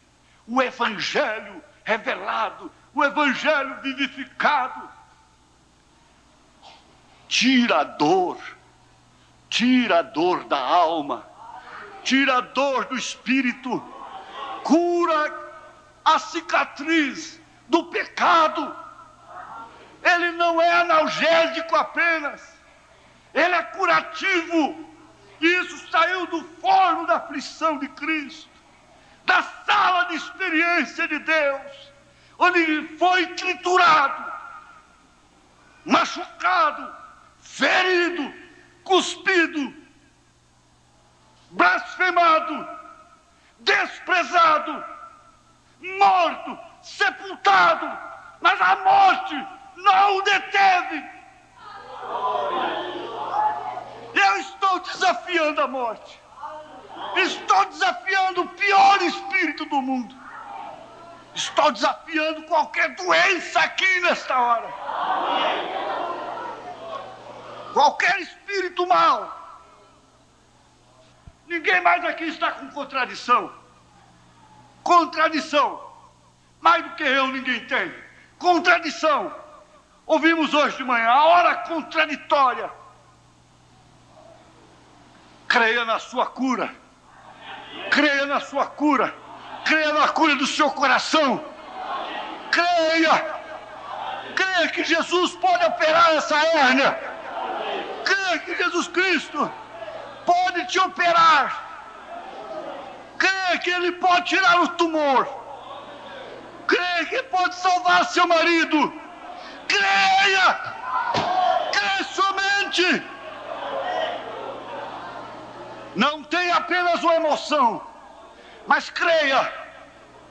B: o evangelho revelado, o evangelho vivificado, tira a dor da alma, tira a dor do espírito, cura a cicatriz do pecado. Ele não é analgésico apenas, ele é curativo. Isso saiu do forno da aflição de Cristo, da sala de experiência de Deus, onde ele foi triturado, machucado, ferido, cuspido, blasfemado, desprezado, morto, sepultado, mas a morte não o deteve. Eu estou desafiando a morte. Estou desafiando o pior espírito do mundo. Estou desafiando qualquer doença aqui nesta hora. Qualquer espírito mau. Ninguém mais aqui está com contradição. Contradição. Mais do que eu, ninguém tem. Contradição. Ouvimos hoje de manhã a hora contraditória. Creia na sua cura. Creia na sua cura. Creia na cura do seu coração. Creia. Creia que Jesus pode operar essa hérnia. Creia que Jesus Cristo pode te operar. Creia que Ele pode tirar o tumor. Creia que Ele pode salvar seu marido. Creia. Creia somente. Não tenha apenas uma emoção, mas creia.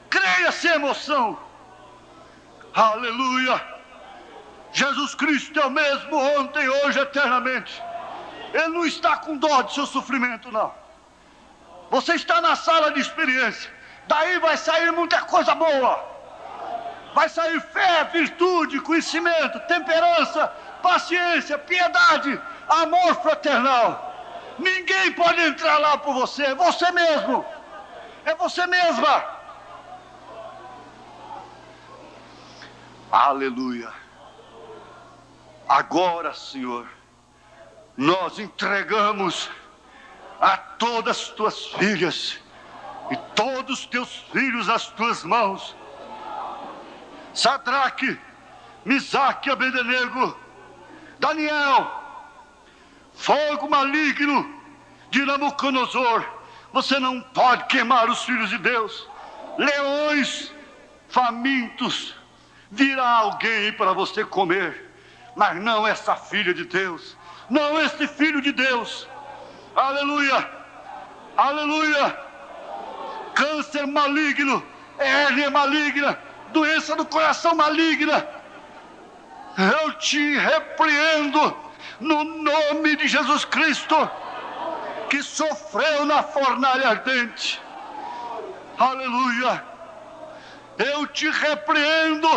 B: Creia sem emoção. Aleluia. Jesus Cristo é o mesmo ontem, hoje, eternamente. Ele não está com dó de seu sofrimento, não. Você está na sala de experiência. Daí vai sair muita coisa boa. Vai sair fé, virtude, conhecimento, temperança, paciência, piedade, amor fraternal. Ninguém pode entrar lá por você. É você mesmo. É você mesma. Aleluia. Agora, Senhor, nós entregamos a todas as tuas filhas e todos os teus filhos às tuas mãos. Sadraque, Misaque, Abednego, Daniel, fogo maligno de Nabucodonosor, você não pode queimar os filhos de Deus. Leões famintos, virá alguém para você comer, mas não essa filha de Deus, não este filho de Deus. Aleluia, aleluia. Câncer maligno, hérnia maligna, doença do coração maligna, eu te repreendo no nome de Jesus Cristo, que sofreu na fornalha ardente. Aleluia. Eu te repreendo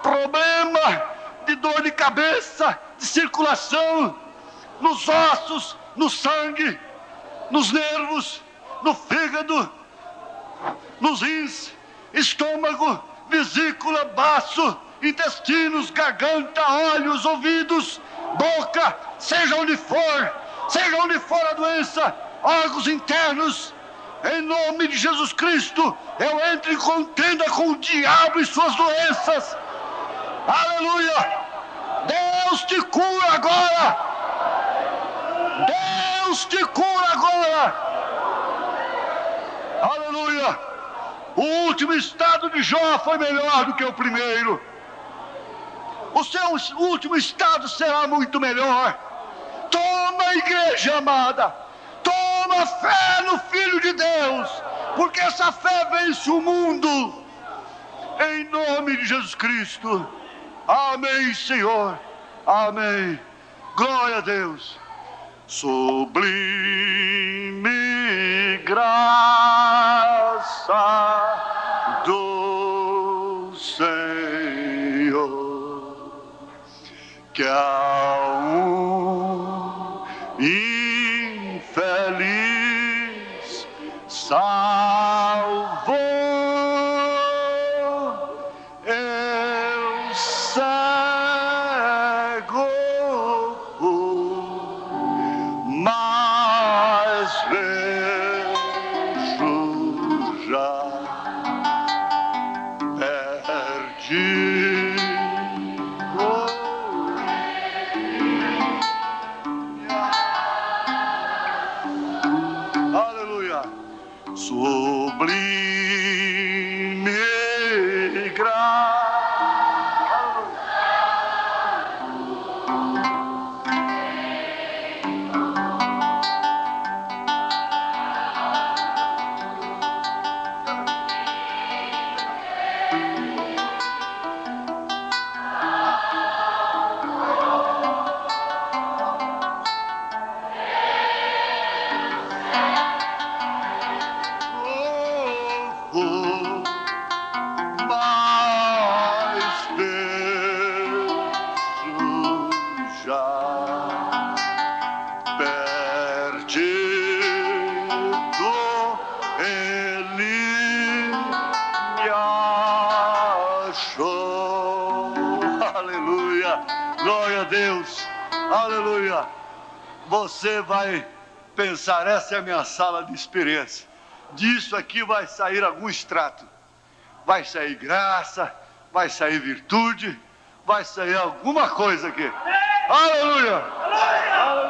B: problema de dor de cabeça, de circulação, nos ossos, no sangue, nos nervos, no fígado, nos rins, estômago, vesícula, baço, intestinos, garganta, olhos, ouvidos, boca, seja onde for a doença, órgãos internos, em nome de Jesus Cristo, eu entro em contenda com o diabo e suas doenças. Aleluia! Deus Deus te cura agora. Deus te cura agora. Aleluia. O último estado de Jó foi melhor do que o primeiro. O seu último estado será muito melhor. Toma, igreja amada. Toma fé no Filho de Deus. Porque essa fé vence o mundo. Em nome de Jesus Cristo. Amém, Senhor. Amém. Glória a Deus. Sublime graça do Senhor, que a um infeliz salvou. Eu cego, mas vejo já, perdido. Aleluia. Sublime graça. Mas vejo já, perdido, ele me achou. Aleluia, glória a Deus, aleluia. Você vai pensar, essa é a minha sala de experiência. Disso aqui vai sair algum extrato. Vai sair graça, vai sair virtude, vai sair alguma coisa aqui. Aleluia! Aleluia!